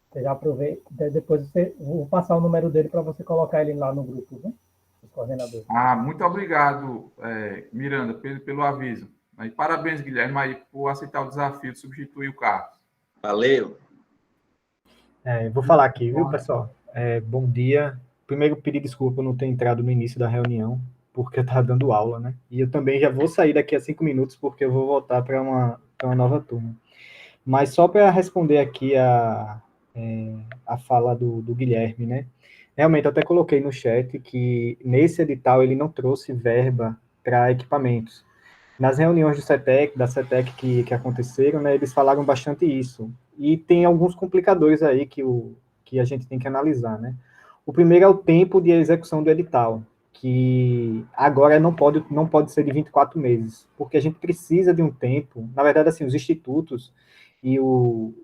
você já aproveita, depois vou passar o número dele para você colocar ele lá no grupo, né? Os coordenadores. muito obrigado, Miranda, pelo aviso. E parabéns, Guilherme, aí, por aceitar o desafio de substituir o Carlos. Valeu. Vou falar aqui, viu, pessoal? Bom dia. Primeiro, pedir desculpa por não ter entrado no início da reunião, porque eu estava dando aula, né? E eu também já vou sair daqui a 5 minutos, porque eu vou voltar para uma nova turma. Mas só para responder aqui a fala do Guilherme, né? Realmente, eu até coloquei no chat que nesse edital ele não trouxe verba para equipamentos. Nas reuniões da CETEC que aconteceram, né, eles falaram bastante isso. E tem alguns complicadores aí que a gente tem que analisar, né? O primeiro é o tempo de execução do edital, que agora não pode ser de 24 meses, porque a gente precisa de um tempo, na verdade, assim, os institutos e o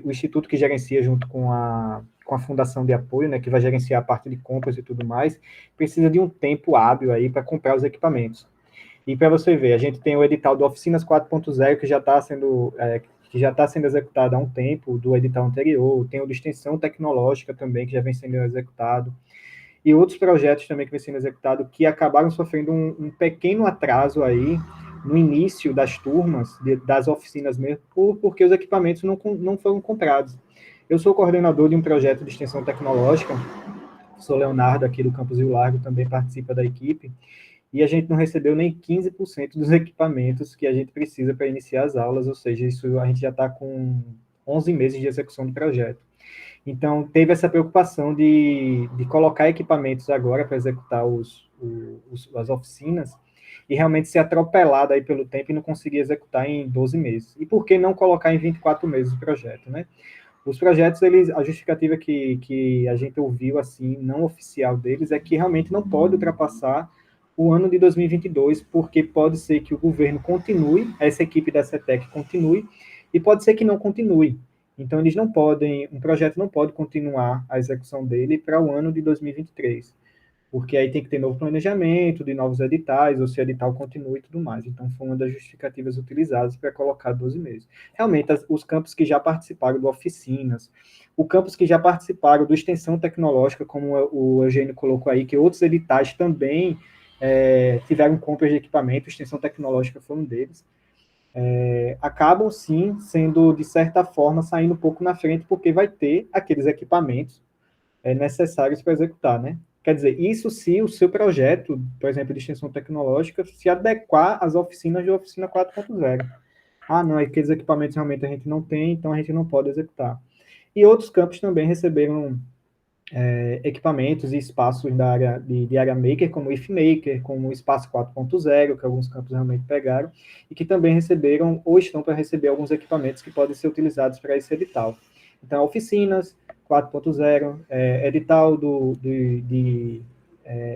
instituto que gerencia junto com a fundação de apoio, né, que vai gerenciar a parte de compras e tudo mais, precisa de um tempo hábil aí para comprar os equipamentos. E para você ver, a gente tem o edital do Oficinas 4.0 que já está sendo executado há um tempo, do edital anterior, tem o de extensão tecnológica também, que já vem sendo executado, e outros projetos também que vem sendo executado, que acabaram sofrendo um pequeno atraso aí, no início das turmas, das oficinas mesmo, porque os equipamentos não foram comprados. Eu sou coordenador de um projeto de extensão tecnológica, sou Leonardo, aqui do Campus Rio Largo, também participa da equipe, e a gente não recebeu nem 15% dos equipamentos que a gente precisa para iniciar as aulas, ou seja, isso a gente já está com 11 meses de execução do projeto. Então, teve essa preocupação de colocar equipamentos agora para executar as oficinas e realmente ser atropelado aí pelo tempo e não conseguir executar em 12 meses. E por que não colocar em 24 meses o projeto, né? Os projetos, a justificativa que a gente ouviu, assim, não oficial deles, é que realmente não pode ultrapassar o ano de 2022, porque pode ser que o governo continue, essa equipe da CETEC continue, e pode ser que não continue. Então, um projeto não pode continuar a execução dele para o ano de 2023, porque aí tem que ter novo planejamento, de novos editais, ou se o edital continua e tudo mais. Então, foi uma das justificativas utilizadas para colocar 12 meses. Realmente, os campos que já participaram do Oficinas, o campus que já participaram do Extensão Tecnológica, como o Eugênio colocou aí, que outros editais também tiveram compras de equipamento, extensão tecnológica foi um deles, acabam sim sendo, de certa forma, saindo um pouco na frente, porque vai ter aqueles equipamentos necessários para executar, né? Quer dizer, isso se o seu projeto, por exemplo, de extensão tecnológica, se adequar às oficinas de oficina 4.0. Ah, não, aqueles equipamentos realmente a gente não tem, então a gente não pode executar. E outros campos também receberam equipamentos e espaços da área de área maker, como o IFMaker, como o Espaço 4.0, que alguns campos realmente pegaram, e que também receberam ou estão para receber alguns equipamentos que podem ser utilizados para esse edital. Então, oficinas 4.0, edital de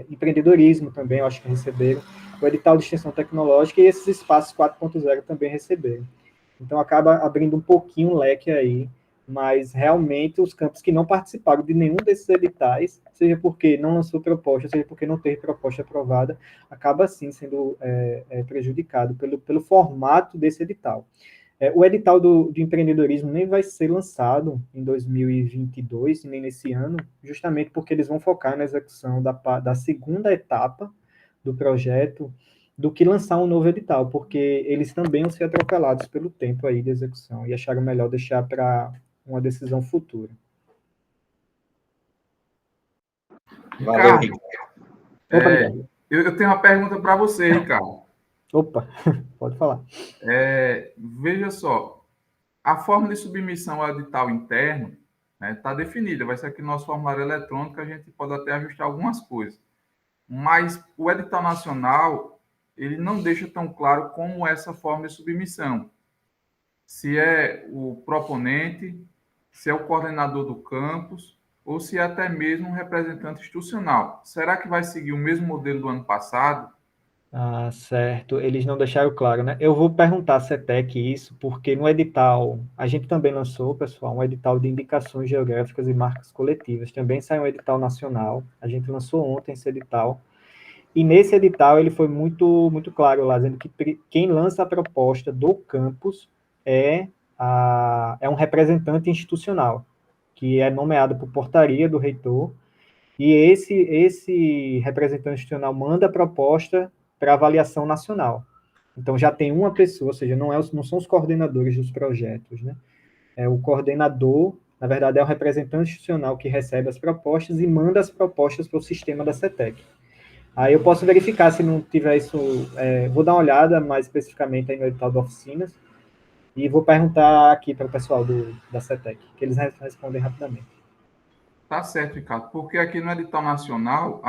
empreendedorismo também, eu acho que receberam, o edital de extensão tecnológica e esses espaços 4.0 também receberam. Então, acaba abrindo um pouquinho o leque aí, mas realmente os campos que não participaram de nenhum desses editais, seja porque não lançou proposta, seja porque não teve proposta aprovada, acaba sim sendo prejudicado pelo formato desse edital. O edital de empreendedorismo nem vai ser lançado em 2022, nem nesse ano, justamente porque eles vão focar na execução da segunda etapa do projeto, do que lançar um novo edital, porque eles também vão ser atropelados pelo tempo aí de execução, e acharam melhor deixar para uma decisão futura. Valeu, Ricardo, Ricardo. eu tenho uma pergunta para você, Ricardo. Opa, pode falar. Veja só, a forma de submissão ao edital interno está definida, vai ser aqui no nosso formulário eletrônico, a gente pode até ajustar algumas coisas. Mas o edital nacional, ele não deixa tão claro como é essa forma de submissão. Se é o proponente, se é o coordenador do campus, ou se é até mesmo um representante institucional. Será que vai seguir o mesmo modelo do ano passado? Ah, certo. Eles não deixaram claro, né? Eu vou perguntar à CETEC isso, porque no edital, a gente também lançou, pessoal, um edital de indicações geográficas e marcas coletivas. Também saiu um edital nacional. A gente lançou ontem esse edital. E nesse edital ele foi muito, muito claro lá, dizendo que quem lança a proposta do campus é um representante institucional, que é nomeado por portaria do reitor, e esse representante institucional manda a proposta para avaliação nacional. Então, já tem uma pessoa, ou seja, não são os coordenadores dos projetos, né? É o coordenador, na verdade, é o representante institucional que recebe as propostas e manda as propostas para o sistema da CETEC. Aí eu posso verificar se não tiver isso, vou dar uma olhada mais especificamente aí no edital de oficinas, e vou perguntar aqui para o pessoal da CETEC, que eles respondem rapidamente. Tá certo, Ricardo, porque aqui no edital nacional,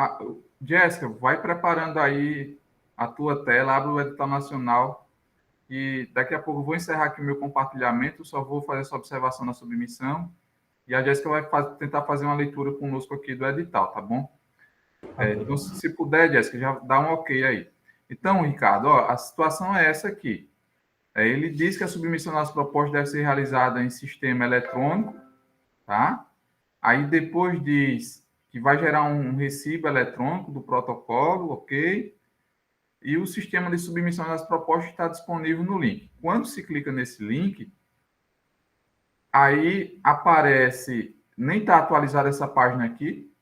Jéssica, vai preparando aí a tua tela, abre o edital nacional, e daqui a pouco eu vou encerrar aqui o meu compartilhamento, só vou fazer essa observação na submissão, e a Jéssica vai tentar fazer uma leitura conosco aqui do edital, tá bom? Então, se puder, Jéssica, já dá um ok aí. Então, Ricardo, a situação é essa aqui. Ele diz que a submissão das propostas deve ser realizada em sistema eletrônico, tá? Aí depois diz que vai gerar um recibo eletrônico do protocolo, ok? E o sistema de submissão das propostas está disponível no link. Quando se clica nesse link, aí aparece, nem está atualizada essa página aqui,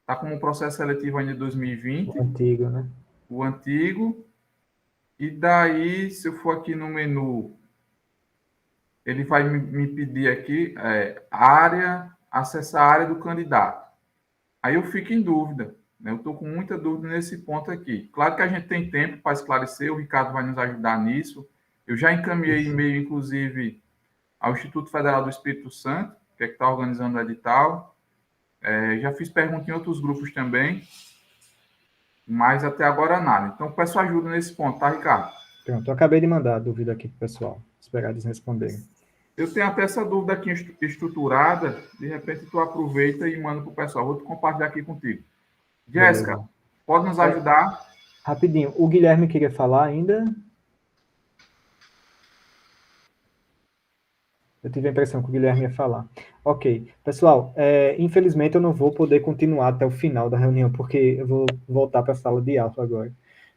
está como um processo seletivo ainda de 2020. O antigo, né? O antigo. E daí, se eu for aqui no menu, ele vai me pedir aqui acessar a área do candidato. Aí eu fico em dúvida, né? Eu estou com muita dúvida nesse ponto aqui. Claro que a gente tem tempo para esclarecer, o Ricardo vai nos ajudar nisso. Eu já encaminhei e-mail, inclusive, ao Instituto Federal do Espírito Santo, que é que está organizando o edital. Já fiz pergunta em outros grupos também, mas até agora nada. Então, peço ajuda nesse ponto, tá, Ricardo? Pronto, eu acabei de mandar a dúvida aqui para o pessoal, esperar eles responderem. Eu tenho até essa dúvida aqui estruturada, de repente tu aproveita e manda para o pessoal. Vou compartilhar aqui contigo. Jéssica, pode nos ajudar? Rapidinho, o Guilherme queria falar ainda? Eu tive a impressão que o Guilherme ia falar. Ok. Pessoal, infelizmente eu não vou poder continuar até o final da reunião, porque eu vou voltar para a sala de aula agora.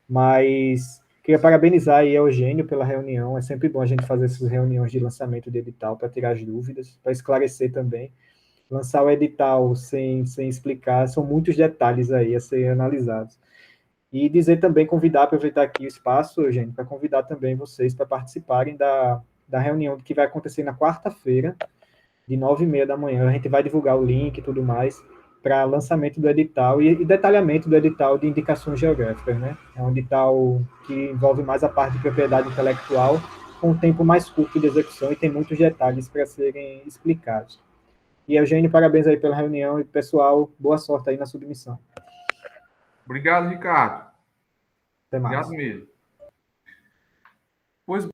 Mas queria parabenizar aí ao Eugênio pela reunião. É sempre bom a gente fazer essas reuniões de lançamento de edital para tirar as dúvidas, para esclarecer também. Lançar o edital sem explicar, são muitos detalhes aí a serem analisados. E dizer também, aproveitar aqui o espaço, Eugênio, para convidar também vocês para participarem da reunião que vai acontecer na quarta-feira, de 9h30 da manhã. A gente vai divulgar o link e tudo mais. para lançamento do edital e detalhamento do edital de indicações geográficas, né? É um edital que envolve mais a parte de propriedade intelectual, com um tempo mais curto de execução e tem muitos detalhes para serem explicados. E, Eugênio, parabéns aí pela reunião e, pessoal, boa sorte aí na submissão. Obrigado, Ricardo. Até mais. Obrigado mesmo. Pois,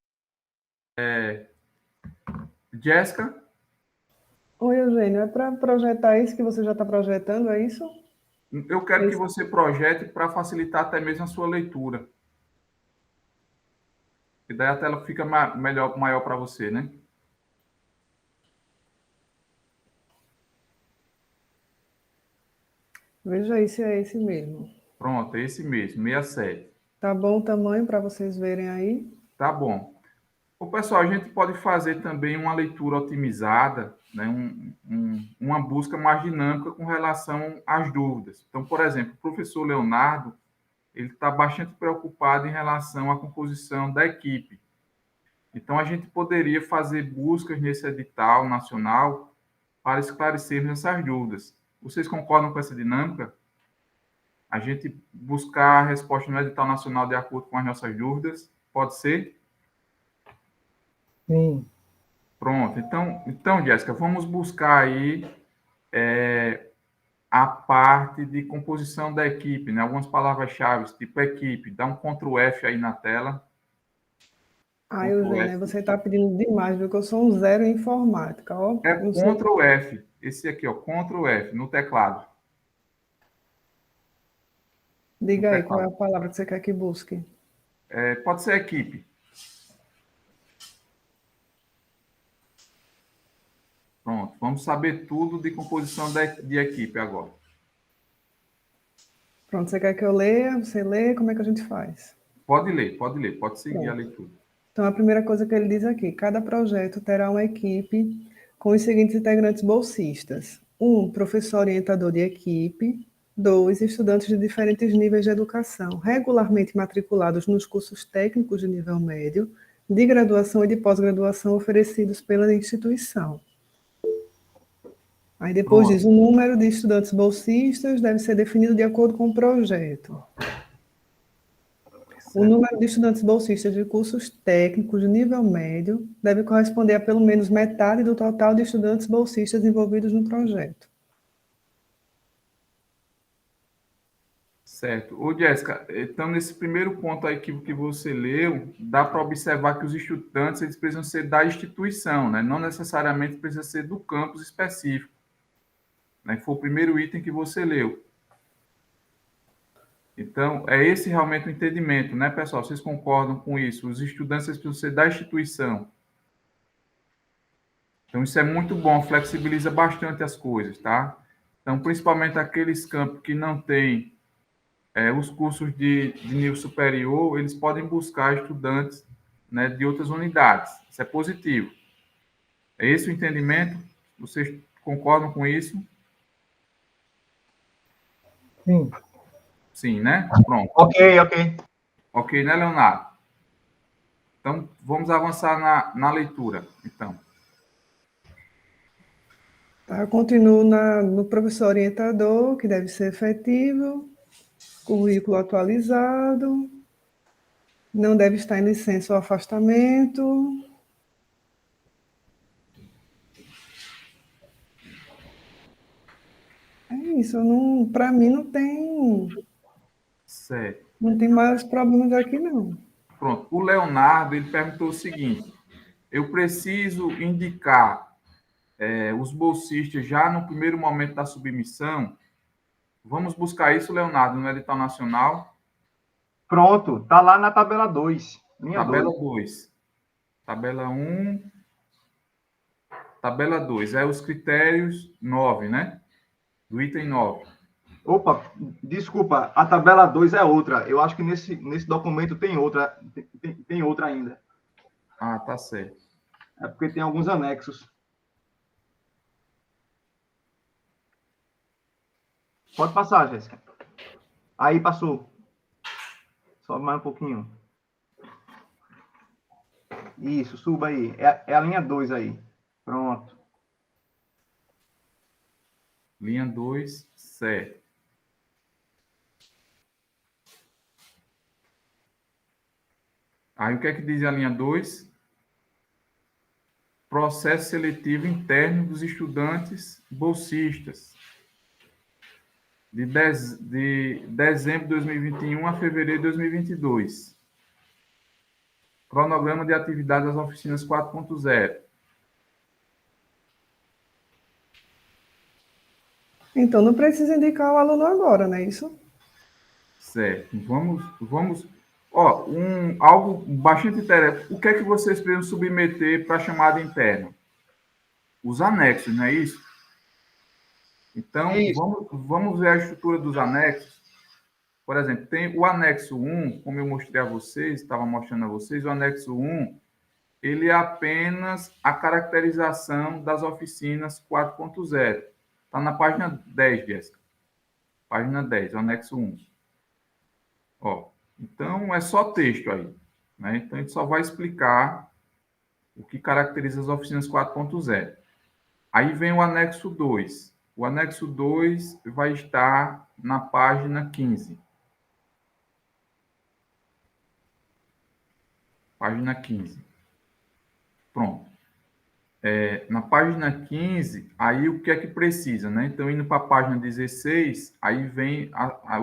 Jéssica, Oi, Eugênio, é para projetar isso que você já está projetando, é isso? eu quero que Isso. você projete para facilitar até mesmo a sua leitura. E daí a tela fica maior para você, né? Veja aí se é esse mesmo. Pronto, é esse mesmo, 67. Tá bom o tamanho para vocês verem aí? Tá bom. O pessoal, a gente pode fazer também uma leitura otimizada, né? Uma busca mais dinâmica com relação às dúvidas. Então, por exemplo, o professor Leonardo, ele está bastante preocupado em relação à composição da equipe. Então, a gente poderia fazer buscas nesse edital nacional para esclarecer essas dúvidas. Vocês concordam com essa dinâmica? A gente buscar a resposta no edital nacional de acordo com as nossas dúvidas? Pode ser? Sim. Pronto. Então, Jéssica, vamos buscar aí a parte de composição da equipe, né? Algumas palavras-chave, tipo equipe. Dá um Ctrl F aí na tela. Ah, Ctrl Eugênia, F. você está pedindo demais, viu? Que eu sou um zero em informática, ó. É Não sei. Ctrl F. Esse aqui, ó, Ctrl F no teclado. No Diga aí qual é teclado. a palavra que você quer que busque. Pode ser equipe. Pronto. Vamos saber tudo de composição de equipe agora. Pronto, você quer que eu leia? Você lê? Como é que a gente faz? Pode ler, pode seguir a Pronto. leitura. Então, a primeira coisa que ele diz aqui: cada projeto terá uma equipe com os seguintes integrantes bolsistas: 1, professor orientador de equipe; 2, estudantes de diferentes níveis de educação, regularmente matriculados nos cursos técnicos de nível médio, de graduação e de pós-graduação oferecidos pela instituição. Aí depois Pronto. diz: o número de estudantes bolsistas deve ser definido de acordo com o projeto. O número de estudantes bolsistas de cursos técnicos de nível médio deve corresponder a pelo menos metade do total de estudantes bolsistas envolvidos no projeto. Certo. Ô, Jéssica, então, nesse primeiro ponto aí que você leu, dá para observar que os estudantes eles precisam ser da instituição, né? Não necessariamente precisa ser do campus específico. Né? Foi o primeiro item que você leu. Então, é esse realmente o entendimento, né, pessoal? Vocês concordam com isso? Os estudantes eles precisam ser da instituição. Então, isso é muito bom, flexibiliza bastante as coisas, tá? Então, principalmente aqueles campos que não têm os cursos de nível superior, eles podem buscar estudantes, né, de outras unidades. Isso é positivo. É esse o entendimento? Vocês concordam com isso? Sim. Sim, né? Pronto. Ok. Ok, né, Leonardo? Então, vamos avançar na leitura, então. Tá, eu continuo no professor orientador, que deve ser efetivo, currículo atualizado, não deve estar em licença ou afastamento. É isso, para mim Certo. não tem maiores problemas aqui, não. Pronto. O Leonardo, ele perguntou o seguinte, eu preciso indicar os bolsistas já no primeiro momento da submissão? Vamos buscar isso, Leonardo, no edital nacional. Pronto, tá lá na tabela 2, linha Tabela 2. 2. Tabela 1. Tabela 2. É os critérios 9, né? Do item 9. Opa, desculpa, a tabela 2 é outra. Eu acho que nesse documento tem outra, tem outra ainda. Ah, tá certo. É porque tem alguns anexos. Pode passar, Jéssica. Aí passou. Sobe mais um pouquinho. Isso, suba aí. É a linha 2 aí. Pronto. Linha 2, certo. Aí o que é que diz a linha 2? Processo seletivo interno dos estudantes bolsistas. De dezembro de 2021 a fevereiro de 2022. Cronograma de atividade das oficinas 4.0. Então, não precisa indicar o aluno agora, não é isso? Certo. Vamos. Ó, algo bastante interessante. O que é que vocês precisam submeter para a chamada interna? Os anexos, não é isso? Então, Isso. vamos ver a estrutura dos anexos. Por exemplo, tem o anexo 1, como eu mostrei a vocês, estava mostrando a vocês, o anexo 1, ele é apenas a caracterização das oficinas 4.0. Está na página 10, Jéssica. Página 10, o anexo 1. Ó, então, é só texto aí. Né? Então, a gente só vai explicar o que caracteriza as oficinas 4.0. Aí vem o anexo 2. O anexo 2 vai estar na página 15. Página 15. Pronto. Na página 15, aí o que é que precisa, né? Então, indo para a página 16, aí vem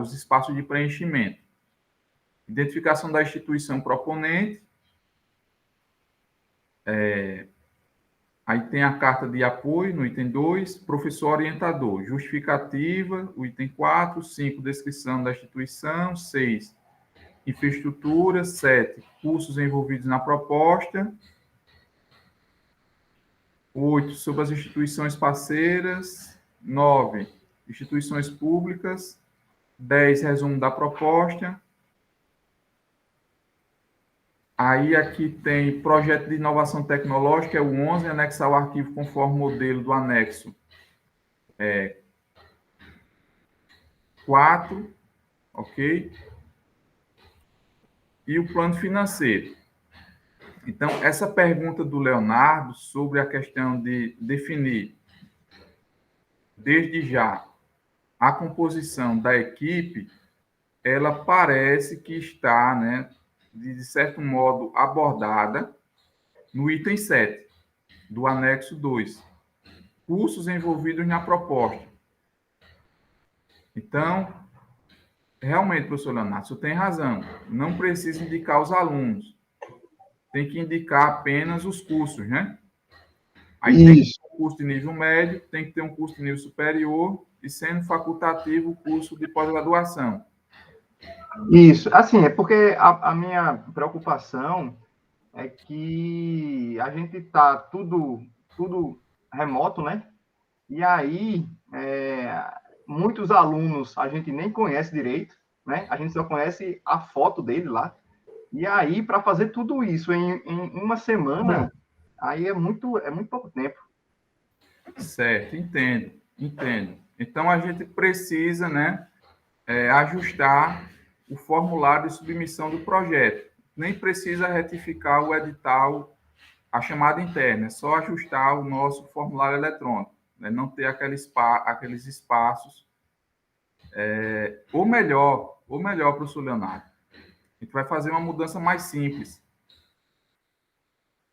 os espaços de preenchimento. Identificação da instituição proponente. Aí tem a carta de apoio, no item 2, professor orientador, justificativa, o item 4, 5, descrição da instituição, 6, infraestrutura, 7, cursos envolvidos na proposta, 8, sobre as instituições parceiras, 9, instituições públicas, 10, resumo da proposta. Aí aqui tem projeto de inovação tecnológica, é o 11, anexar o arquivo conforme modelo do anexo 4, ok? E o plano financeiro. Então, essa pergunta do Leonardo sobre a questão de definir, desde já, a composição da equipe, ela parece que está, né, de certo modo, abordada no item 7 do anexo 2, cursos envolvidos na proposta. Então, realmente, professor Leonardo, você tem razão, não precisa indicar os alunos, tem que indicar apenas os cursos, né? Aí tem que ter um curso de nível médio, tem que ter um curso de nível superior e, sendo facultativo, o curso de pós-graduação. Isso, assim, é porque a minha preocupação é que a gente está tudo remoto, né? E aí, muitos alunos a gente nem conhece direito, né? A gente só conhece a foto dele lá. E aí, para fazer tudo isso em uma semana, aí é muito pouco tempo. Certo, entendo. Então, a gente precisa, né, ajustar o formulário de submissão do projeto. Nem precisa retificar o edital, a chamada interna, é só ajustar o nosso formulário eletrônico, né, não ter aqueles espaços. Ou melhor, professor Leonardo, a gente vai fazer uma mudança mais simples.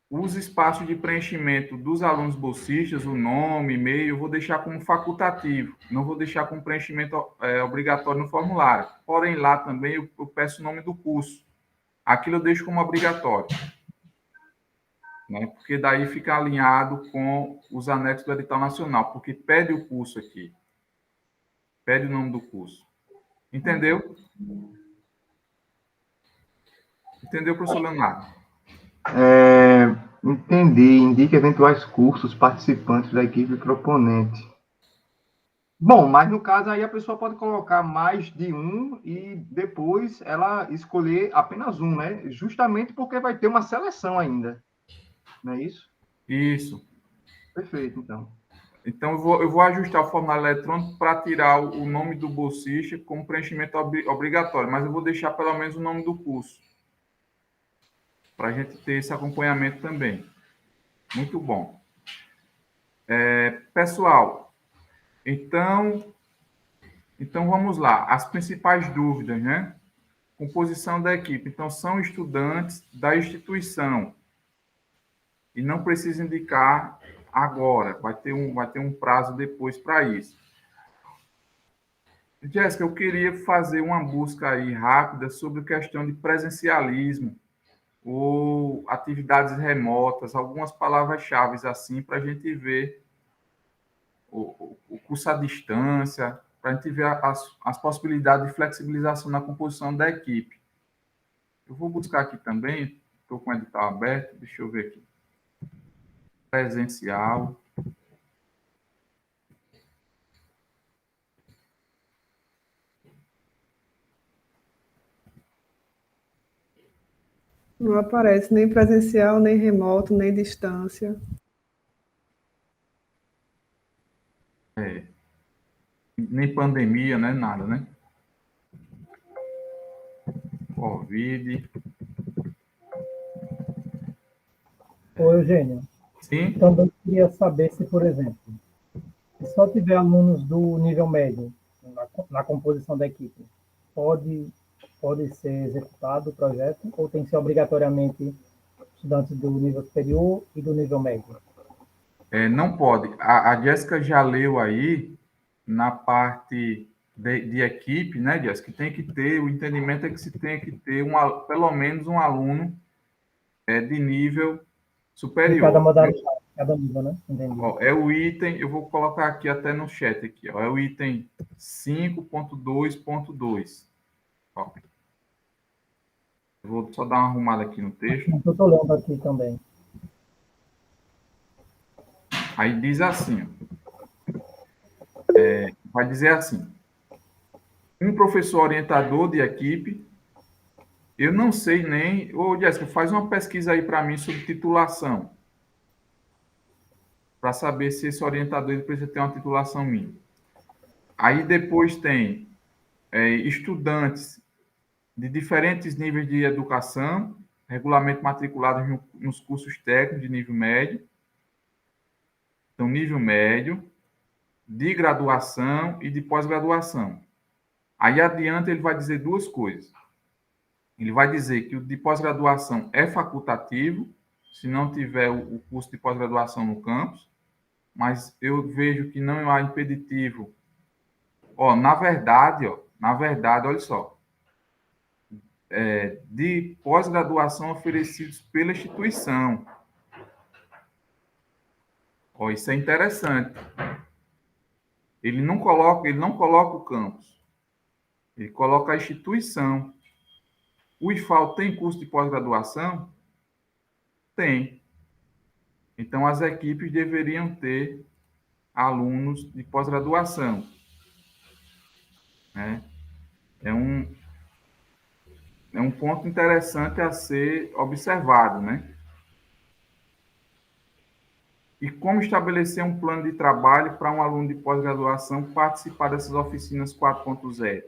Os espaços de preenchimento dos alunos bolsistas, o nome, e-mail, eu vou deixar como facultativo, não vou deixar como preenchimento obrigatório no formulário. Porém, lá também eu peço o nome do curso. Aquilo eu deixo como obrigatório, né? Porque daí fica alinhado com os anexos do edital nacional, porque pede o curso aqui, pede o nome do curso. Entendeu? Entendeu, professor Leonardo? Entendi. Indique eventuais cursos participantes da equipe proponente. Bom, mas no caso aí a pessoa pode colocar mais de um e depois ela escolher apenas um, né? Justamente porque vai ter uma seleção ainda. Não é isso? Isso. Perfeito, então. Então, eu vou ajustar o formulário eletrônico para tirar o nome do bolsista como preenchimento obrigatório, mas eu vou deixar pelo menos o nome do curso, para a gente ter esse acompanhamento também. Muito bom. Pessoal, Então, vamos lá. As principais dúvidas, né? Composição da equipe. Então, são estudantes da instituição. E não precisa indicar agora. Vai ter um prazo depois para isso. Jéssica, eu queria fazer uma busca aí rápida sobre questão de presencialismo ou atividades remotas, algumas palavras-chave assim, para a gente ver o curso à distância, para a gente ver as possibilidades de flexibilização na composição da equipe. Eu vou buscar aqui também, estou com o edital aberto, deixa eu ver aqui. Presencial. Não aparece nem presencial, nem remoto, nem distância. Nem pandemia, né? Nada, né? Covid. Ô, Eugênio, Sim. também queria saber se, por exemplo, se só tiver alunos do nível médio na composição da equipe, pode ser executado o projeto ou tem que ser obrigatoriamente estudantes do nível superior e do nível médio? Não pode. A Jéssica já leu aí na parte de equipe, né, Jéssica? Que tem que ter, o entendimento é que se tem que ter pelo menos um aluno de nível De cada superior. modalidade, cada nível, né? Entendi. Ó, é o item, eu vou colocar aqui até no chat aqui, ó, é o item 5.2.2. Ó, eu vou só dar uma arrumada aqui no texto. Eu estou lendo aqui também. Aí diz assim, vai dizer assim, um professor orientador de equipe, eu não sei nem... Ô, Jéssica, faz uma pesquisa aí para mim sobre titulação, para saber se esse orientador ele precisa ter uma titulação mínima. Aí depois tem estudantes de diferentes níveis de educação, regularmente matriculados nos cursos técnicos de nível médio. Então, nível médio, de graduação e de pós-graduação. Aí adiante ele vai dizer duas coisas. Ele vai dizer que o de pós-graduação é facultativo, se não tiver o curso de pós-graduação no campus, mas eu vejo que não há impeditivo. Na verdade, olha só, de pós-graduação oferecidos pela instituição. Isso é interessante. Ele não coloca o campus, ele coloca a instituição. O IFAL tem curso de pós-graduação? Tem. Então, as equipes deveriam ter alunos de pós-graduação. Né? É um ponto interessante a ser observado, né? E como estabelecer um plano de trabalho para um aluno de pós-graduação participar dessas oficinas 4.0?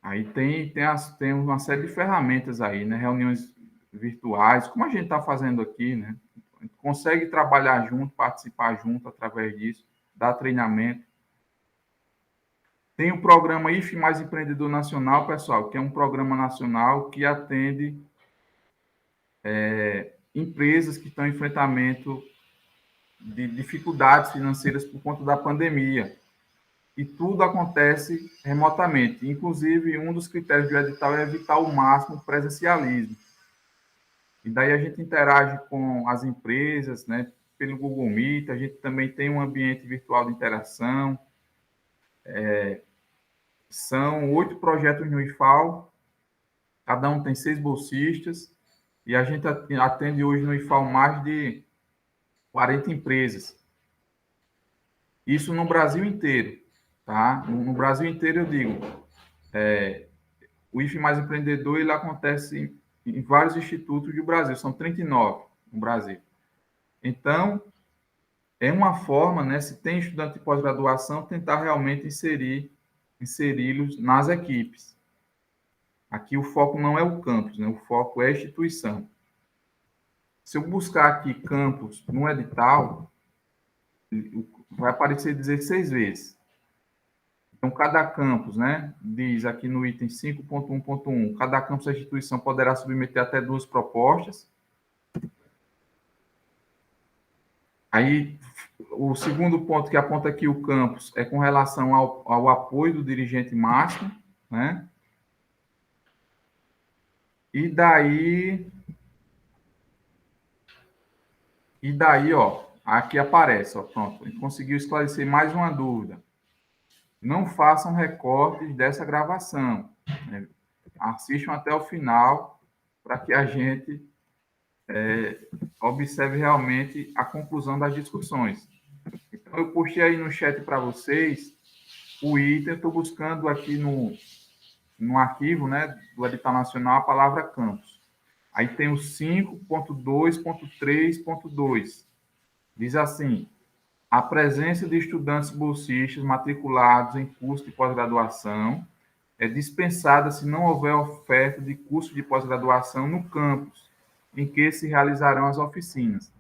Aí tem uma série de ferramentas aí, né? Reuniões virtuais, como a gente está fazendo aqui, né? A gente consegue trabalhar junto, participar junto através disso, dar treinamento. Tem o programa IFE Mais Empreendedor Nacional, pessoal, que é um programa nacional que atende empresas que estão em enfrentamento de dificuldades financeiras por conta da pandemia. E tudo acontece remotamente. Inclusive, um dos critérios do edital é evitar ao máximo o presencialismo. E daí a gente interage com as empresas, né, pelo Google Meet, a gente também tem um ambiente virtual de interação. São 8 projetos no IFAL, cada um tem 6 bolsistas, e a gente atende hoje no IFAL mais de 40 empresas. Isso no Brasil inteiro, tá? No Brasil inteiro, eu digo, o IFE Mais Empreendedor, ele acontece em vários institutos do Brasil, são 39 no Brasil. Então, é uma forma, né, se tem estudante de pós-graduação, tentar realmente inseri-los nas equipes. Aqui o foco não é o campus, né, o foco é a instituição. Se eu buscar aqui campus no edital, vai aparecer 16 vezes. Então, cada campus, né, diz aqui no item 5.1.1, cada campus da instituição poderá submeter até 2 propostas. Aí, o segundo ponto que aponta aqui o campus é com relação ao apoio do dirigente máximo, né? E daí, ó, aqui aparece, ó, pronto, a gente conseguiu esclarecer mais uma dúvida. Não façam recortes dessa gravação, né? Assistam até o final para que a gente observe realmente a conclusão das discussões. Então, eu postei aí no chat para vocês o item, eu estou buscando aqui no arquivo, né, do edital nacional a palavra campus. Aí tem o 5.2.3.2. Diz assim: a presença de estudantes bolsistas matriculados em curso de pós-graduação é dispensada se não houver oferta de curso de pós-graduação no campus em que se realizarão as oficinas.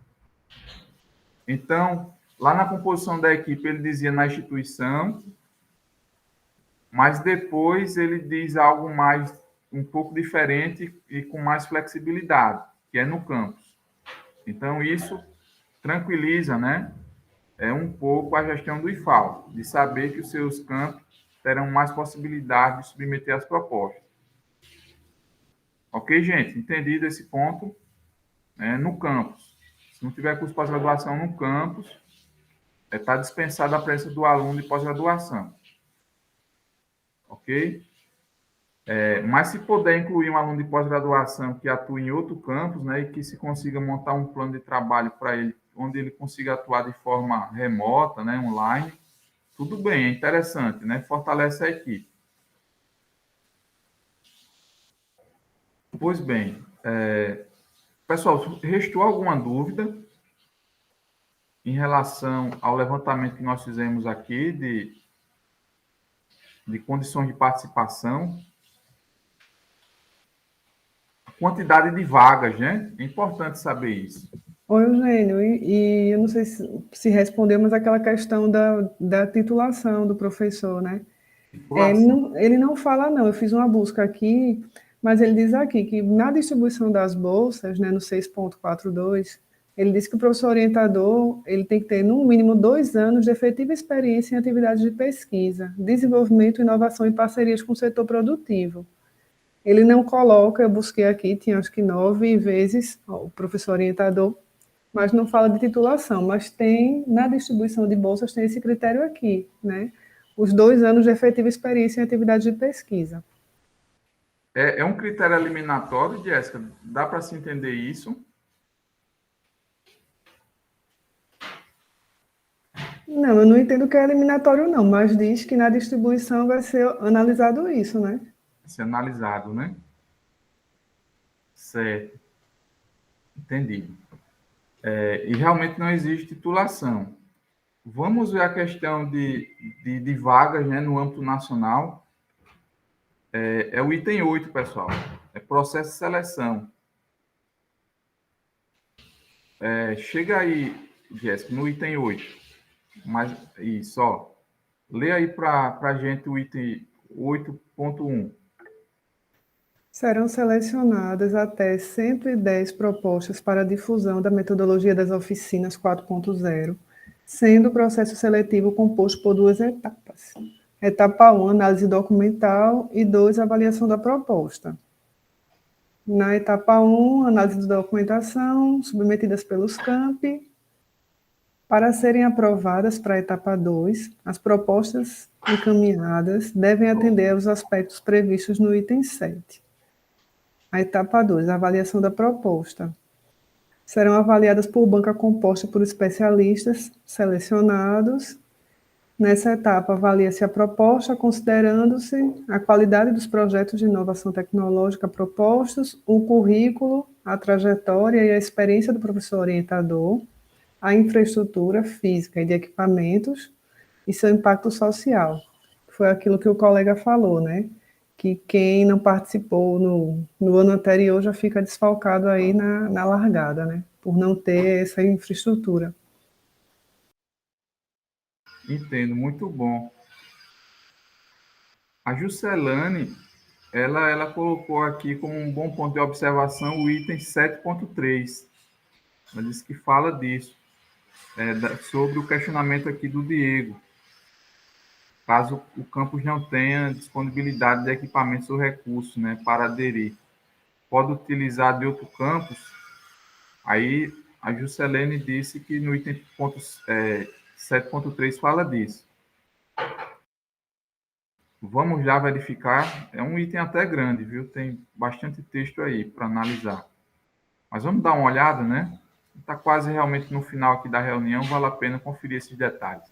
Então, lá na composição da equipe, ele dizia na instituição, mas depois ele diz algo mais, um pouco diferente e com mais flexibilidade, que é no campus. Então, isso tranquiliza, né, um pouco a gestão do IFAL, de saber que os seus campos terão mais possibilidade de submeter as propostas. Ok, gente? Entendido esse ponto? No campus. Se não tiver curso de pós-graduação no campus, está dispensada a presença do aluno de pós-graduação. Ok? Mas se puder incluir um aluno de pós-graduação que atue em outro campus, né, e que se consiga montar um plano de trabalho para ele, onde ele consiga atuar de forma remota, né, online, tudo bem, é interessante, né? Fortalece a equipe. Pois bem, pessoal, restou alguma dúvida em relação ao levantamento que nós fizemos aqui de condições de participação? Quantidade de vagas, né? É importante saber isso. Oi, Eugênio, e eu não sei se respondeu, mas aquela questão da titulação do professor, né? Ele não fala, não. Eu fiz uma busca aqui, mas ele diz aqui que na distribuição das bolsas, né, no 6.42, ele diz que o professor orientador ele tem que ter, no mínimo, 2 anos de efetiva experiência em atividades de pesquisa, desenvolvimento, inovação e parcerias com o setor produtivo. Ele não coloca, eu busquei aqui, tinha acho que 9 vezes o professor orientador, mas não fala de titulação, mas tem, na distribuição de bolsas, tem esse critério aqui, né? Os 2 anos de efetiva experiência em atividades de pesquisa. É um critério eliminatório, Jéssica? Dá para se entender isso? Não, eu não entendo que é eliminatório, não, mas diz que na distribuição vai ser analisado isso, né? Vai ser analisado, né? Certo. Entendi. E realmente não existe titulação. Vamos ver a questão de vagas, né, no âmbito nacional. É o item 8, pessoal. É processo de seleção. Chega aí, Jéssica, no item 8. Mas, isso, ó. Lê aí para a gente o item 8.1. Serão selecionadas até 110 propostas para a difusão da metodologia das oficinas 4.0, sendo o processo seletivo composto por 2 etapas. Etapa 1, análise documental, e 2, avaliação da proposta. Na etapa 1, análise de documentação, submetidas pelos campi. Para serem aprovadas para a etapa 2, as propostas encaminhadas devem atender aos aspectos previstos no item 7. A etapa 2, a avaliação da proposta. Serão avaliadas por banca composta por especialistas selecionados. Nessa etapa, avalia-se a proposta, considerando-se a qualidade dos projetos de inovação tecnológica propostos, o currículo, a trajetória e a experiência do professor orientador, a infraestrutura física e de equipamentos e seu impacto social. Foi aquilo que o colega falou, né? Que quem não participou no ano anterior já fica desfalcado aí na largada, né? Por não ter essa infraestrutura. Entendo, muito bom. A Juscelane, ela colocou aqui como um bom ponto de observação o item 7.3. Ela disse que fala disso, sobre o questionamento aqui do Diego. Caso o campus não tenha disponibilidade de equipamentos ou recursos, né, para aderir, pode utilizar de outro campus. Aí a Juscelene disse que no item 7.3 fala disso. Vamos já verificar. É um item até grande, viu? Tem bastante texto aí para analisar. Mas vamos dar uma olhada, né? Está quase realmente no final aqui da reunião, vale a pena conferir esses detalhes.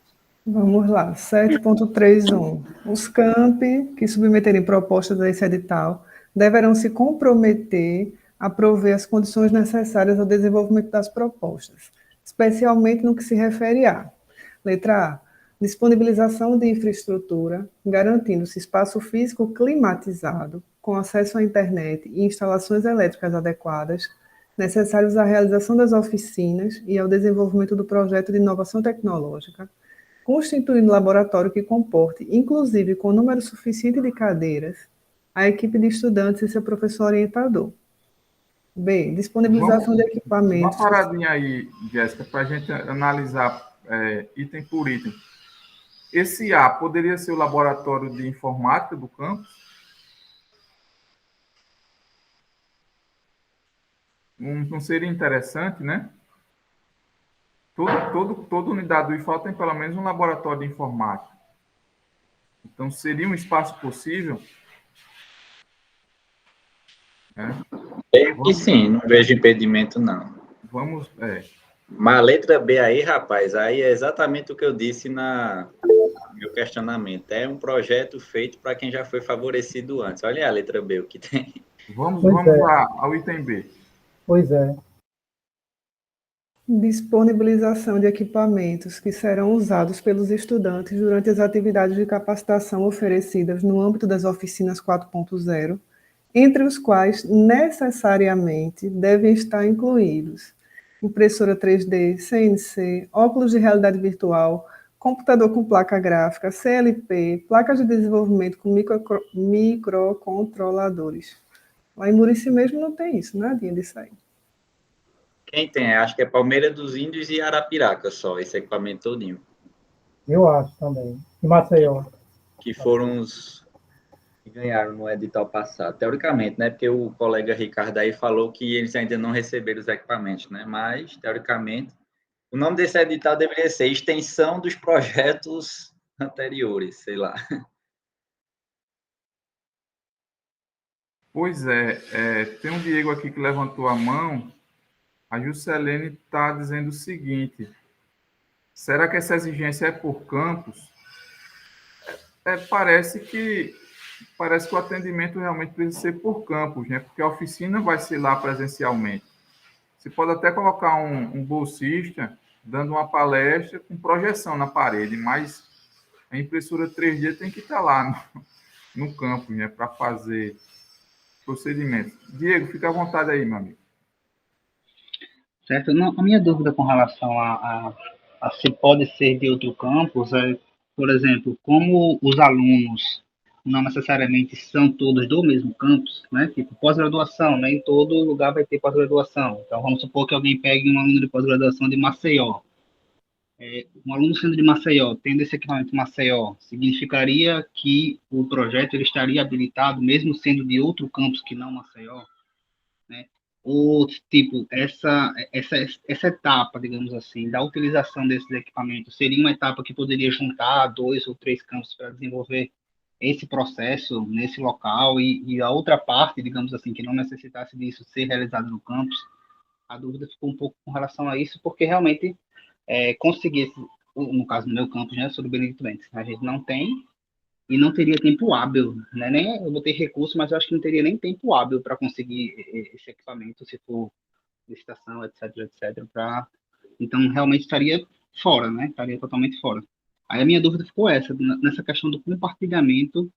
Vamos lá, 7.31. Os campi que submeterem propostas a esse edital deverão se comprometer a prover as condições necessárias ao desenvolvimento das propostas, especialmente no que se refere a: letra A, disponibilização de infraestrutura, garantindo-se espaço físico climatizado, com acesso à internet e instalações elétricas adequadas, necessários à realização das oficinas e ao desenvolvimento do projeto de inovação tecnológica, constituindo laboratório que comporte, inclusive com número suficiente de cadeiras, a equipe de estudantes e seu professor orientador. B, disponibilização de equipamentos. Uma paradinha aí, Jéssica, para a gente analisar item por item. Esse A poderia ser o laboratório de informática do campus? Não seria interessante, né? Toda unidade do IFAL tem pelo menos um laboratório de informática. Então, seria um espaço possível? Creio que sim, não vejo impedimento, não. Vamos. Mas a letra B aí, rapaz, aí é exatamente o que eu disse no meu questionamento. É um projeto feito para quem já foi favorecido antes. Olha aí a letra B, o que tem. Vamos lá ao item B. Pois é. Disponibilização de equipamentos que serão usados pelos estudantes durante as atividades de capacitação oferecidas no âmbito das oficinas 4.0, entre os quais necessariamente devem estar incluídos impressora 3D, CNC, óculos de realidade virtual, computador com placa gráfica, CLP, placas de desenvolvimento com microcontroladores. Lá em Murici mesmo não tem isso, nadinha disso aí. Quem tem? Acho que é Palmeira dos Índios e Arapiraca só, esse equipamento todinho. Eu acho também. E Maceió. Que foram os que ganharam no edital passado. Teoricamente, né? Porque o colega Ricardo aí falou que eles ainda não receberam os equipamentos, né? Mas, teoricamente, o nome desse edital deveria ser Extensão dos Projetos Anteriores, sei lá. Pois tem um Diego aqui que levantou a mão. A Juscelene está dizendo o seguinte: será que essa exigência é por campus? Parece que o atendimento realmente precisa ser por campus, né? Porque a oficina vai ser lá presencialmente. Você pode até colocar um bolsista dando uma palestra com projeção na parede, mas a impressora 3D tem que estar lá no campus, né? Para fazer procedimentos. Diego, fica à vontade aí, meu amigo. Certo? Não, a minha dúvida com relação a se pode ser de outro campus é, por exemplo, como os alunos não necessariamente são todos do mesmo campus, né? Tipo, pós-graduação, nem todo lugar vai ter pós-graduação. Então, vamos supor que alguém pegue um aluno de pós-graduação de Maceió. Um aluno sendo de Maceió, tendo esse equipamento de Maceió, significaria que o projeto ele estaria habilitado, mesmo sendo de outro campus que não Maceió, né? Ou, tipo, essa etapa, digamos assim, da utilização desses equipamentos, seria uma etapa que poderia juntar 2 ou 3 campos para desenvolver esse processo nesse local e a outra parte, digamos assim, que não necessitasse disso ser realizado no campus. A dúvida ficou um pouco com relação a isso, porque realmente conseguir, no caso do meu campus, né, sobre Benedito Bentes, a gente não tem e não teria tempo hábil, né? Nem eu botei recurso, mas eu acho que não teria nem tempo hábil para conseguir esse equipamento, se for licitação, etc, etc, então realmente estaria fora, né? Estaria totalmente fora. Aí a minha dúvida ficou essa, nessa questão do compartilhamento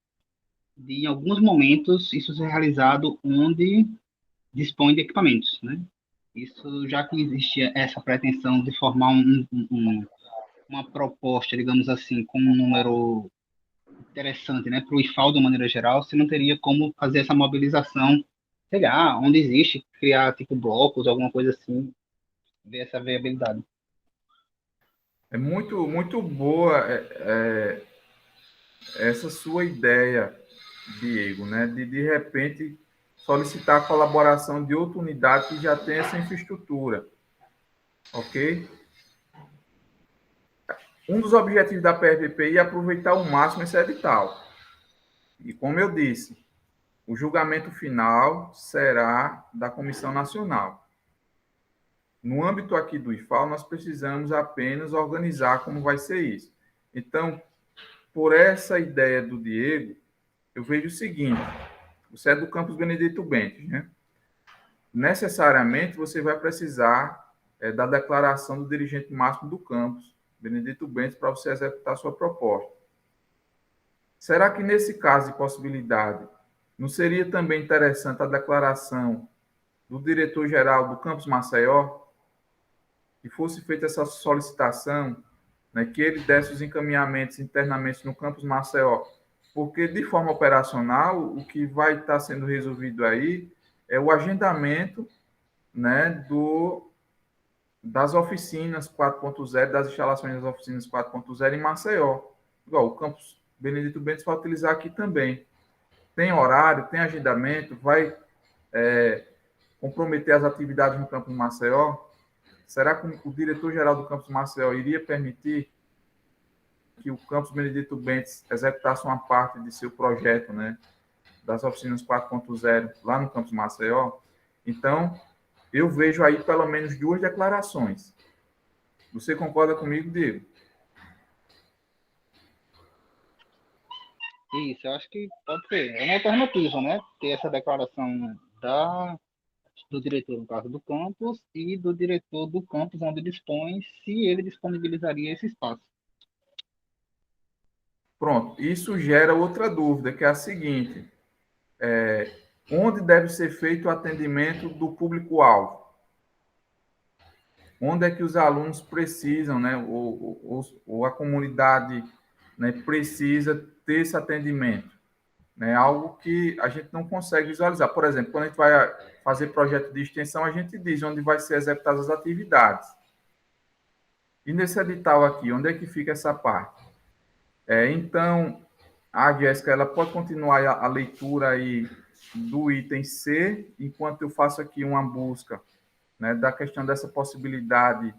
de, em alguns momentos, isso ser realizado onde dispõe de equipamentos, né? Isso, já que existia essa pretensão de formar uma proposta, digamos assim, com um número interessante, né, para o IFAL de maneira geral, se não teria como fazer essa mobilização, sei lá, onde existe, criar tipo blocos, alguma coisa assim, ver essa viabilidade. É muito boa essa sua ideia, Diego, né? De repente solicitar a colaboração de outra unidade que já tem essa infraestrutura, ok? Um dos objetivos da PRPP é aproveitar ao máximo esse edital. E como eu disse, o julgamento final será da Comissão Nacional. No âmbito aqui do IFAL, nós precisamos apenas organizar como vai ser isso. Então, por essa ideia do Diego, eu vejo o seguinte: você é do campus Benedito Bentes, né? Necessariamente você vai precisar da declaração do dirigente máximo do campus Benedito Bentes para você executar a sua proposta. Será que nesse caso de possibilidade não seria também interessante a declaração do diretor-geral do campus Maceió, que fosse feita essa solicitação, né, que ele desse os encaminhamentos internamente no campus Maceió, porque de forma operacional o que vai estar sendo resolvido aí é o agendamento, né, das oficinas 4.0, das instalações das oficinas 4.0 em Maceió. Igual o campus Benedito Bentes vai utilizar aqui também. Tem horário, tem agendamento, vai comprometer as atividades no campus Maceió? Será que o diretor-geral do campus Maceió iria permitir que o campus Benedito Bentes executasse uma parte de seu projeto, né, das oficinas 4.0 lá no campus Maceió? Então, eu vejo aí pelo menos duas declarações. Você concorda comigo, Diego? Isso, eu acho que pode ser. É uma alternativa, né? Ter essa declaração do diretor, no caso do campus, e do diretor do campus onde dispõe, se ele disponibilizaria esse espaço. Pronto. Isso gera outra dúvida, que é a seguinte: onde deve ser feito o atendimento do público-alvo? Onde é que os alunos precisam, né, ou a comunidade, né, precisa ter esse atendimento? Né, algo que a gente não consegue visualizar. Por exemplo, quando a gente vai fazer projeto de extensão, a gente diz onde vai ser executadas as atividades. E nesse edital aqui, onde é que fica essa parte? Então, a Jéssica, ela pode continuar a leitura aí do item C, enquanto eu faço aqui uma busca, né, da questão dessa possibilidade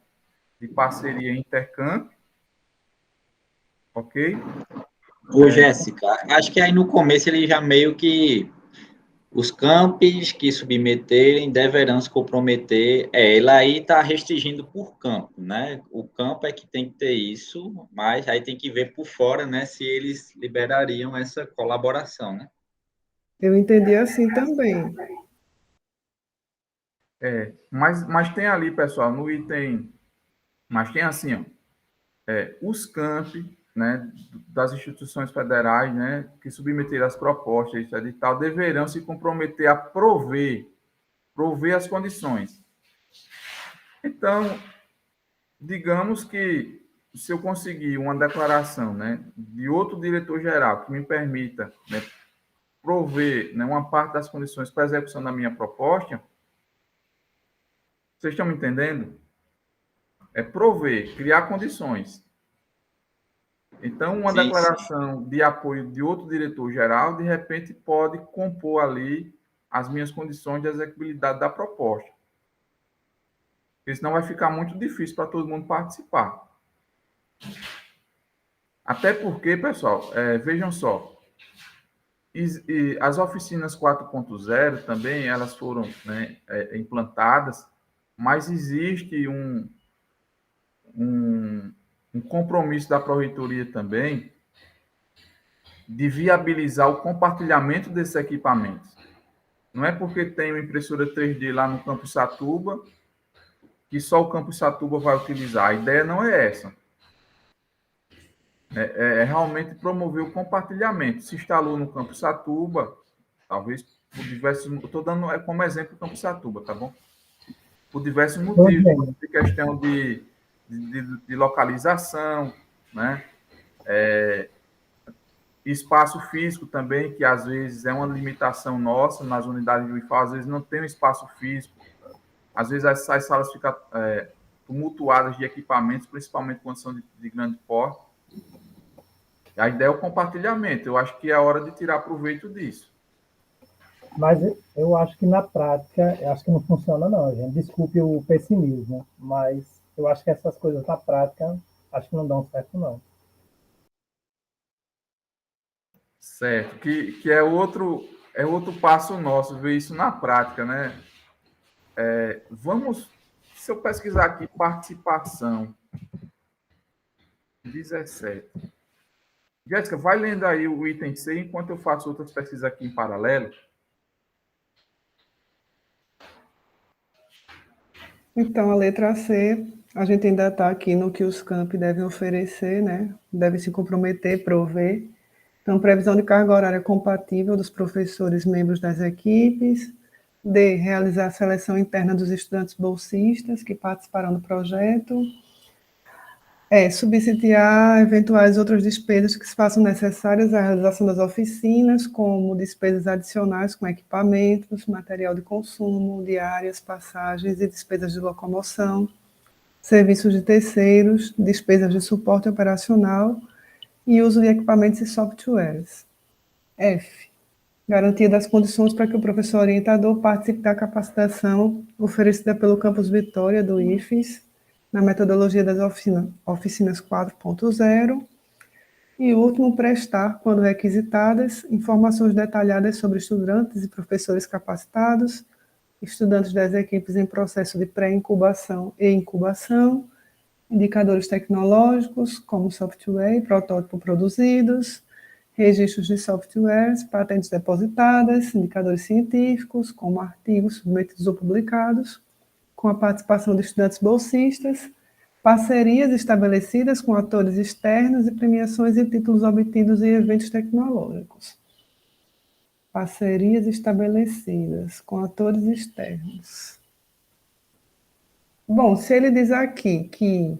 de parceria intercamp, ok? Ô, Jéssica, acho que aí no começo ele já meio que os campos que submeterem deverão se comprometer. Ele aí está restringindo por campo, né? O campo é que tem que ter isso, mas aí tem que ver por fora, né, se eles liberariam essa colaboração, né? Eu entendi assim também. Mas tem ali, pessoal, no item, mas tem assim, ó, os campi, né, das instituições federais, né, que submeteram as propostas de edital deverão se comprometer a prover as condições. Então, digamos que se eu conseguir uma declaração, né, de outro diretor-geral que me permita, né, prover, né, uma parte das condições para a execução da minha proposta, vocês estão me entendendo? É prover, criar condições. Então, uma Sim, declaração de apoio de outro diretor-geral, de repente, pode compor ali as minhas condições de execuibilidade da proposta. Porque senão vai ficar muito difícil para todo mundo participar. Até porque, pessoal, vejam só, as oficinas 4.0 também, elas foram, né, implantadas, mas existe um compromisso da Pró-Reitoria também de viabilizar o compartilhamento desses equipamentos. Não é porque tem uma impressora 3D lá no Campus Satuba que só o Campus Satuba vai utilizar. A ideia não é essa. É realmente promover o compartilhamento. Se instalou no Campus Satuba, talvez por diversos... Estou dando como exemplo o Campus Satuba, tá bom? Por diversos motivos. Por questão de de localização, né? Espaço físico também, que às vezes é uma limitação nossa nas unidades de UIFAL, às vezes não tem um espaço físico, às vezes as salas ficam tumultuadas de equipamentos, principalmente quando são de grande porte. A ideia é o compartilhamento, eu acho que é a hora de tirar proveito disso. Mas eu acho que na prática, eu acho que não funciona não, gente. Desculpe o pessimismo, mas eu acho que essas coisas na prática, acho que não dão certo não. Certo, que é outro passo nosso, ver isso na prática, né? Se eu pesquisar aqui, participação, 17. Jéssica, vai lendo aí o item C, enquanto eu faço outras pesquisas aqui em paralelo. Então, a letra C, a gente ainda está aqui no que os campi devem oferecer, né? Devem se comprometer, prover. Então, previsão de carga horária compatível dos professores membros das equipes. D, realizar a seleção interna dos estudantes bolsistas que participarão do projeto. Subsidiar eventuais outras despesas que se façam necessárias à realização das oficinas, como despesas adicionais com equipamentos, material de consumo, diárias, passagens e despesas de locomoção, serviços de terceiros, despesas de suporte operacional e uso de equipamentos e softwares. F. Garantia das condições para que o professor orientador participe da capacitação oferecida pelo Campus Vitória do IFES, na metodologia das oficinas 4.0. E último, prestar, quando requisitadas, informações detalhadas sobre estudantes e professores capacitados, estudantes das equipes em processo de pré-incubação e incubação, indicadores tecnológicos, como software e protótipo produzidos, registros de softwares, patentes depositadas, indicadores científicos, como artigos submetidos ou publicados, com a participação de estudantes bolsistas, parcerias estabelecidas com atores externos e premiações e títulos obtidos em eventos tecnológicos. Parcerias estabelecidas com atores externos. Bom, se ele diz aqui que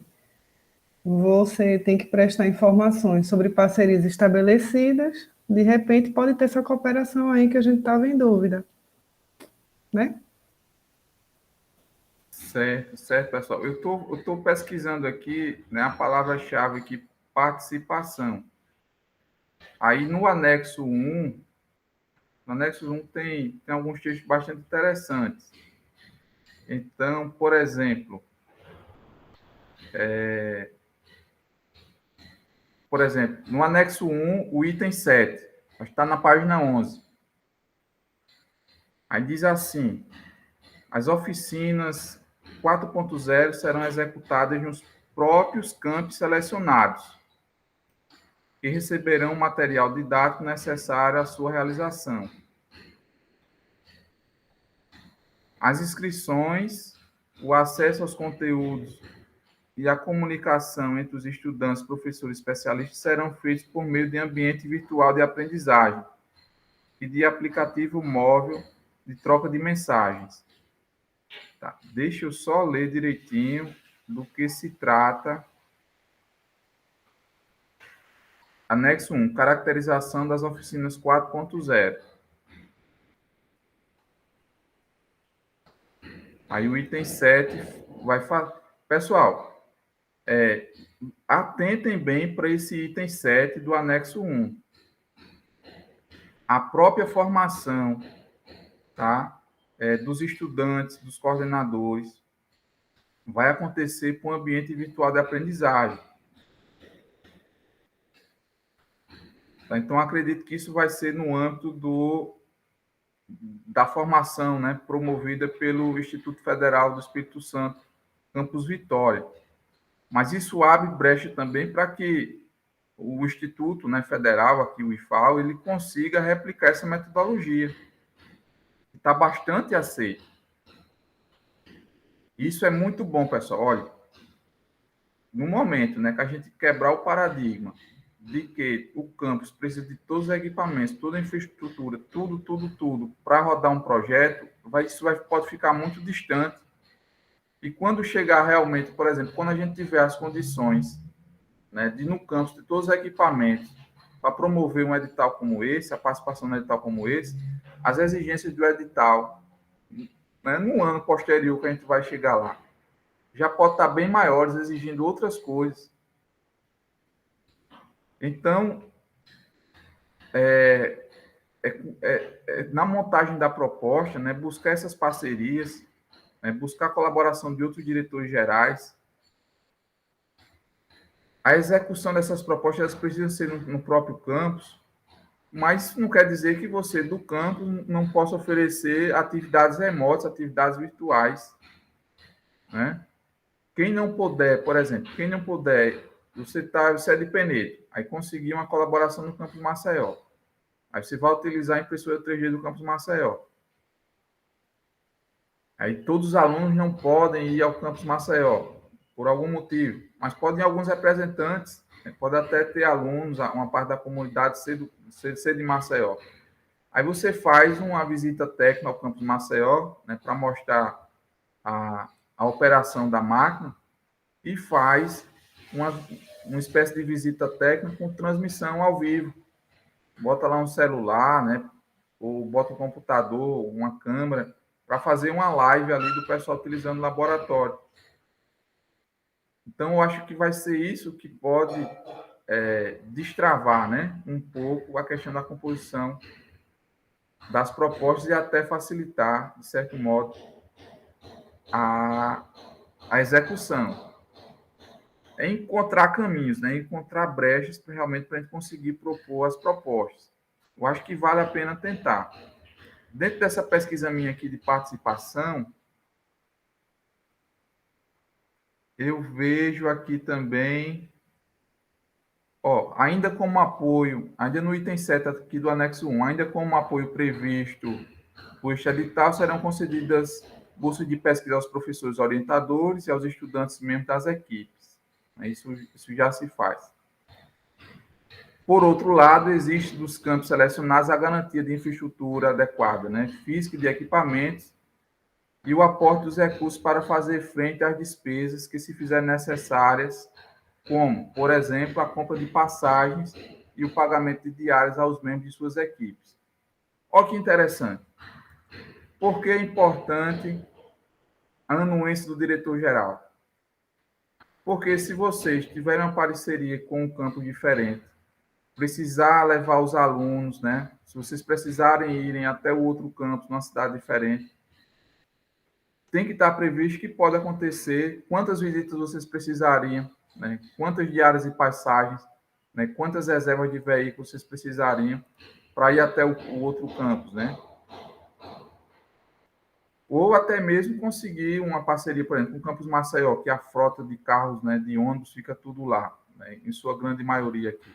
você tem que prestar informações sobre parcerias estabelecidas, de repente pode ter essa cooperação aí que a gente estava em dúvida, né? Certo, pessoal. Eu tô pesquisando aqui, né, a palavra-chave aqui, participação. Aí no anexo 1, tem alguns textos bastante interessantes. Então, por exemplo, no anexo 1, o item 7, está na página 11. Aí diz assim: as oficinas 4.0 serão executadas nos próprios campos selecionados, que receberão o material didático necessário à sua realização. As inscrições, o acesso aos conteúdos e a comunicação entre os estudantes, professores e especialistas serão feitos por meio de ambiente virtual de aprendizagem e de aplicativo móvel de troca de mensagens. Tá, deixa eu só ler direitinho do que se trata. Anexo 1, caracterização das oficinas 4.0. Aí o item 7 vai falar. Pessoal, atentem bem para esse item 7 do anexo 1. A própria formação, tá, dos estudantes, dos coordenadores, vai acontecer com o ambiente virtual de aprendizagem. Tá? Então, acredito que isso vai ser no âmbito da formação, né, promovida pelo Instituto Federal do Espírito Santo, Campus Vitória. Mas isso abre brecha também para que o Instituto, né, Federal, aqui o IFAL, ele consiga replicar essa metodologia. Está bastante aceito. Isso é muito bom, pessoal. Olha, no momento, né, que a gente quebrar o paradigma de que o campus precisa de todos os equipamentos, toda a infraestrutura, tudo, para rodar um projeto, pode ficar muito distante E quando chegar realmente, por exemplo, quando a gente tiver as condições, né, de no campus ter todos os equipamentos para promover um edital como esse, a participação no edital como esse, as exigências do edital, né, no ano posterior que a gente vai chegar lá, já pode estar bem maiores, exigindo outras coisas. Então, na montagem da proposta, né, buscar essas parcerias, né, buscar a colaboração de outros diretores gerais. A execução dessas propostas precisa ser no próprio campus, mas não quer dizer que você, do campus, não possa oferecer atividades remotas, atividades virtuais, né? Quem não puder, por exemplo, você é de Penedo, aí conseguir uma colaboração no campus Maceió. Aí você vai utilizar a impressora 3D do campus Maceió. Aí todos os alunos não podem ir ao campus Maceió, por algum motivo, mas podem alguns representantes, né? Pode até ter alunos, uma parte da comunidade ser de Maceió. Aí você faz uma visita técnica ao campus Maceió, né, para mostrar a operação da máquina e faz uma espécie de visita técnica com transmissão ao vivo. Bota lá um celular, né, ou bota um computador, uma câmera, para fazer uma live ali do pessoal utilizando o laboratório. Então, eu acho que vai ser isso que pode destravar, né, um pouco a questão da composição das propostas e até facilitar, de certo modo, a execução. É encontrar caminhos, né, encontrar brechas realmente para a gente conseguir propor as propostas. Eu acho que vale a pena tentar. Dentro dessa pesquisa minha aqui de participação, eu vejo aqui também, ainda como apoio, ainda no item 7 aqui do anexo 1, ainda como apoio previsto por este edital, serão concedidas bolsas de pesquisa aos professores orientadores e aos estudantes membros das equipes. Isso já se faz. Por outro lado, existe dos campos selecionados a garantia de infraestrutura adequada, né, física e de equipamentos, e o aporte dos recursos para fazer frente às despesas que se fizerem necessárias, como, por exemplo, a compra de passagens e o pagamento de diárias aos membros de suas equipes. Olha que interessante. Por que é importante a anuência do diretor-geral? Porque se vocês tiverem uma parceria com um campo diferente, precisar levar os alunos, né? Se vocês precisarem irem até o outro campus, numa cidade diferente, tem que estar previsto que pode acontecer, quantas visitas vocês precisariam, né? Quantas diárias e passagens, né? Quantas reservas de veículos vocês precisariam para ir até o outro campus, né? Ou até mesmo conseguir uma parceria, por exemplo, com o Campus Maceió, que a frota de carros, né, de ônibus, fica tudo lá, né, em sua grande maioria aqui.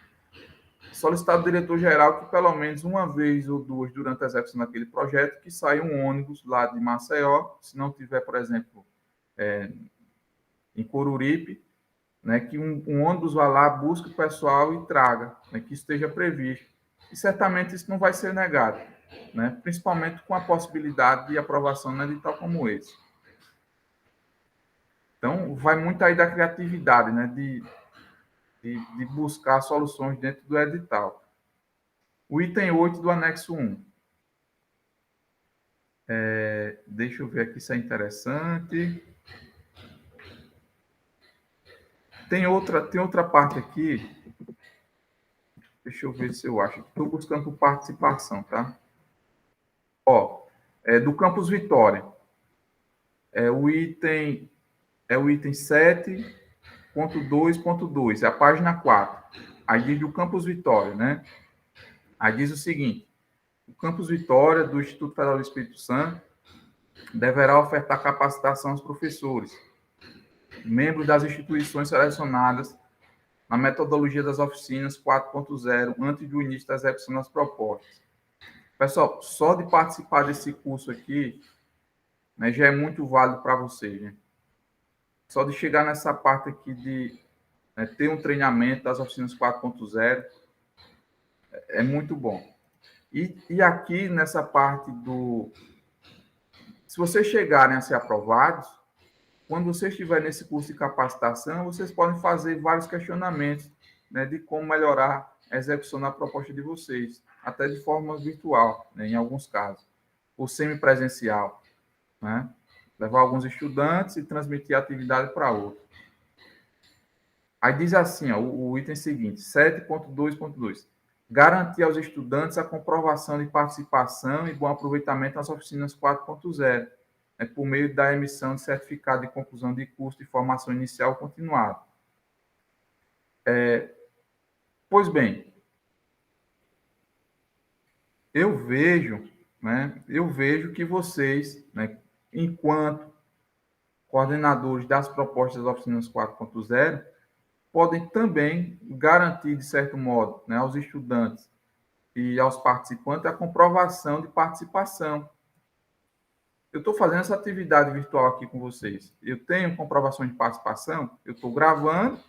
Solicitar do diretor-geral que pelo menos uma vez ou duas durante a execução daquele projeto, que saia um ônibus lá de Maceió, se não tiver, por exemplo, em Coruripe, né, que um ônibus vá lá, busque o pessoal e traga, né, que esteja previsto. E certamente isso não vai ser negado, né, principalmente com a possibilidade de aprovação num edital como esse. Então, vai muito aí da criatividade, né, de buscar soluções dentro do edital. O item 8 do anexo 1. Deixa eu ver aqui se é interessante. Tem outra parte aqui. Deixa eu ver se eu acho. Estou buscando por participação, tá? Do Campus Vitória. O item 7.2.2, é a página 4. Aí diz do Campus Vitória, né? Aí diz o seguinte: o Campus Vitória, do Instituto Federal do Espírito Santo, deverá ofertar capacitação aos professores, membros das instituições selecionadas na metodologia das oficinas 4.0, antes do início da execução das propostas. Pessoal, só de participar desse curso aqui, né, já é muito válido para vocês, né? Só de chegar nessa parte aqui de ter um treinamento das oficinas 4.0 é muito bom. E aqui nessa parte se vocês chegarem a ser aprovados, quando vocês estiverem nesse curso de capacitação, vocês podem fazer vários questionamentos, né, de como melhorar a execução da proposta de vocês, até de forma virtual, né, em alguns casos, ou semipresencial, né? Levar alguns estudantes e transmitir a atividade para outros. Aí diz assim, ó, o item seguinte, 7.2.2. Garantir aos estudantes a comprovação de participação e bom aproveitamento nas oficinas 4.0, né, por meio da emissão de certificado de conclusão de curso de formação inicial continuada. Pois bem, eu vejo que vocês, né, enquanto coordenadores das propostas das oficinas 4.0, podem também garantir, de certo modo, né, aos estudantes e aos participantes a comprovação de participação. Eu estou fazendo essa atividade virtual aqui com vocês. Eu tenho comprovação de participação, eu estou gravando,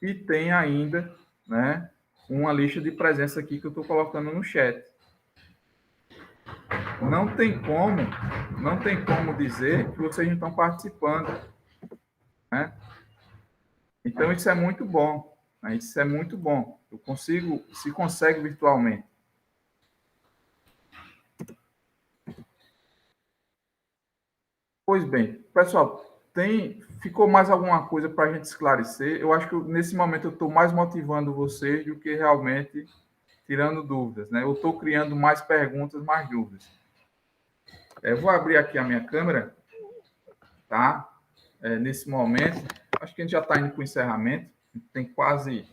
e tem ainda, né, uma lista de presença aqui que eu estou colocando no chat. Não tem como dizer que vocês não estão participando, né? Então, isso é muito bom, né? Isso é muito bom. Se consegue virtualmente. Pois bem, pessoal, ficou mais alguma coisa para a gente esclarecer? Eu acho que nesse momento eu estou mais motivando vocês do que realmente tirando dúvidas, né? Eu estou criando mais perguntas, mais dúvidas. Eu vou abrir aqui a minha câmera, tá? Nesse momento, acho que a gente já está indo para o encerramento. Tem quase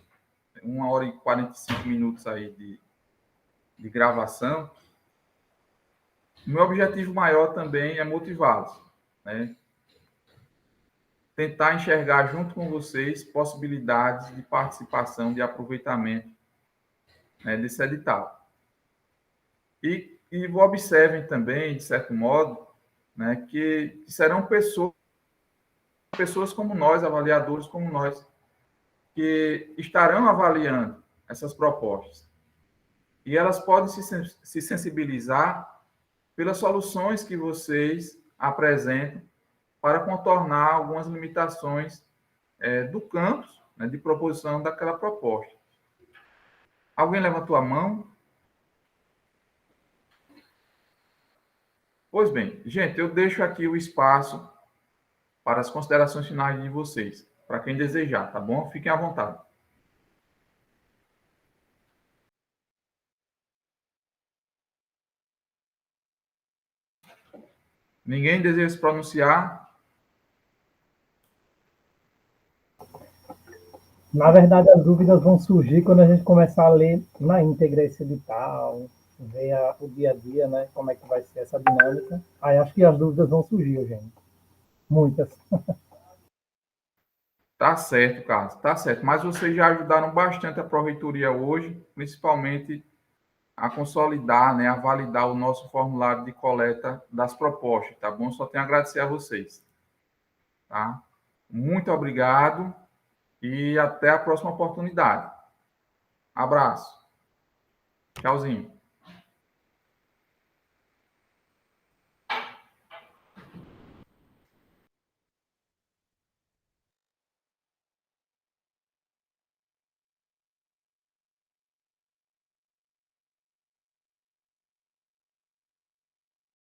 1h e 45 minutos aí de gravação. O meu objetivo maior também é motivá-los, né? Tentar enxergar junto com vocês possibilidades de participação, de aproveitamento, né, desse edital. E observem também, de certo modo, né, que serão pessoas como nós, avaliadores como nós, que estarão avaliando essas propostas. E elas podem se sensibilizar pelas soluções que vocês apresentam para contornar algumas limitações do campus, né, de proposição daquela proposta. Alguém levantou a mão? Pois bem, gente, eu deixo aqui o espaço para as considerações finais de vocês, para quem desejar, tá bom? Fiquem à vontade. Ninguém deseja se pronunciar? Na verdade, as dúvidas vão surgir quando a gente começar a ler na íntegra esse edital, ver o dia a dia, né? Como é que vai ser essa dinâmica. Aí acho que as dúvidas vão surgir, gente. Muitas. Tá certo, Carlos, tá certo. Mas vocês já ajudaram bastante a Pró-Reitoria hoje, principalmente a consolidar, né, a validar o nosso formulário de coleta das propostas, tá bom? Só tenho a agradecer a vocês, tá? Muito obrigado e até a próxima oportunidade. Abraço. Tchauzinho.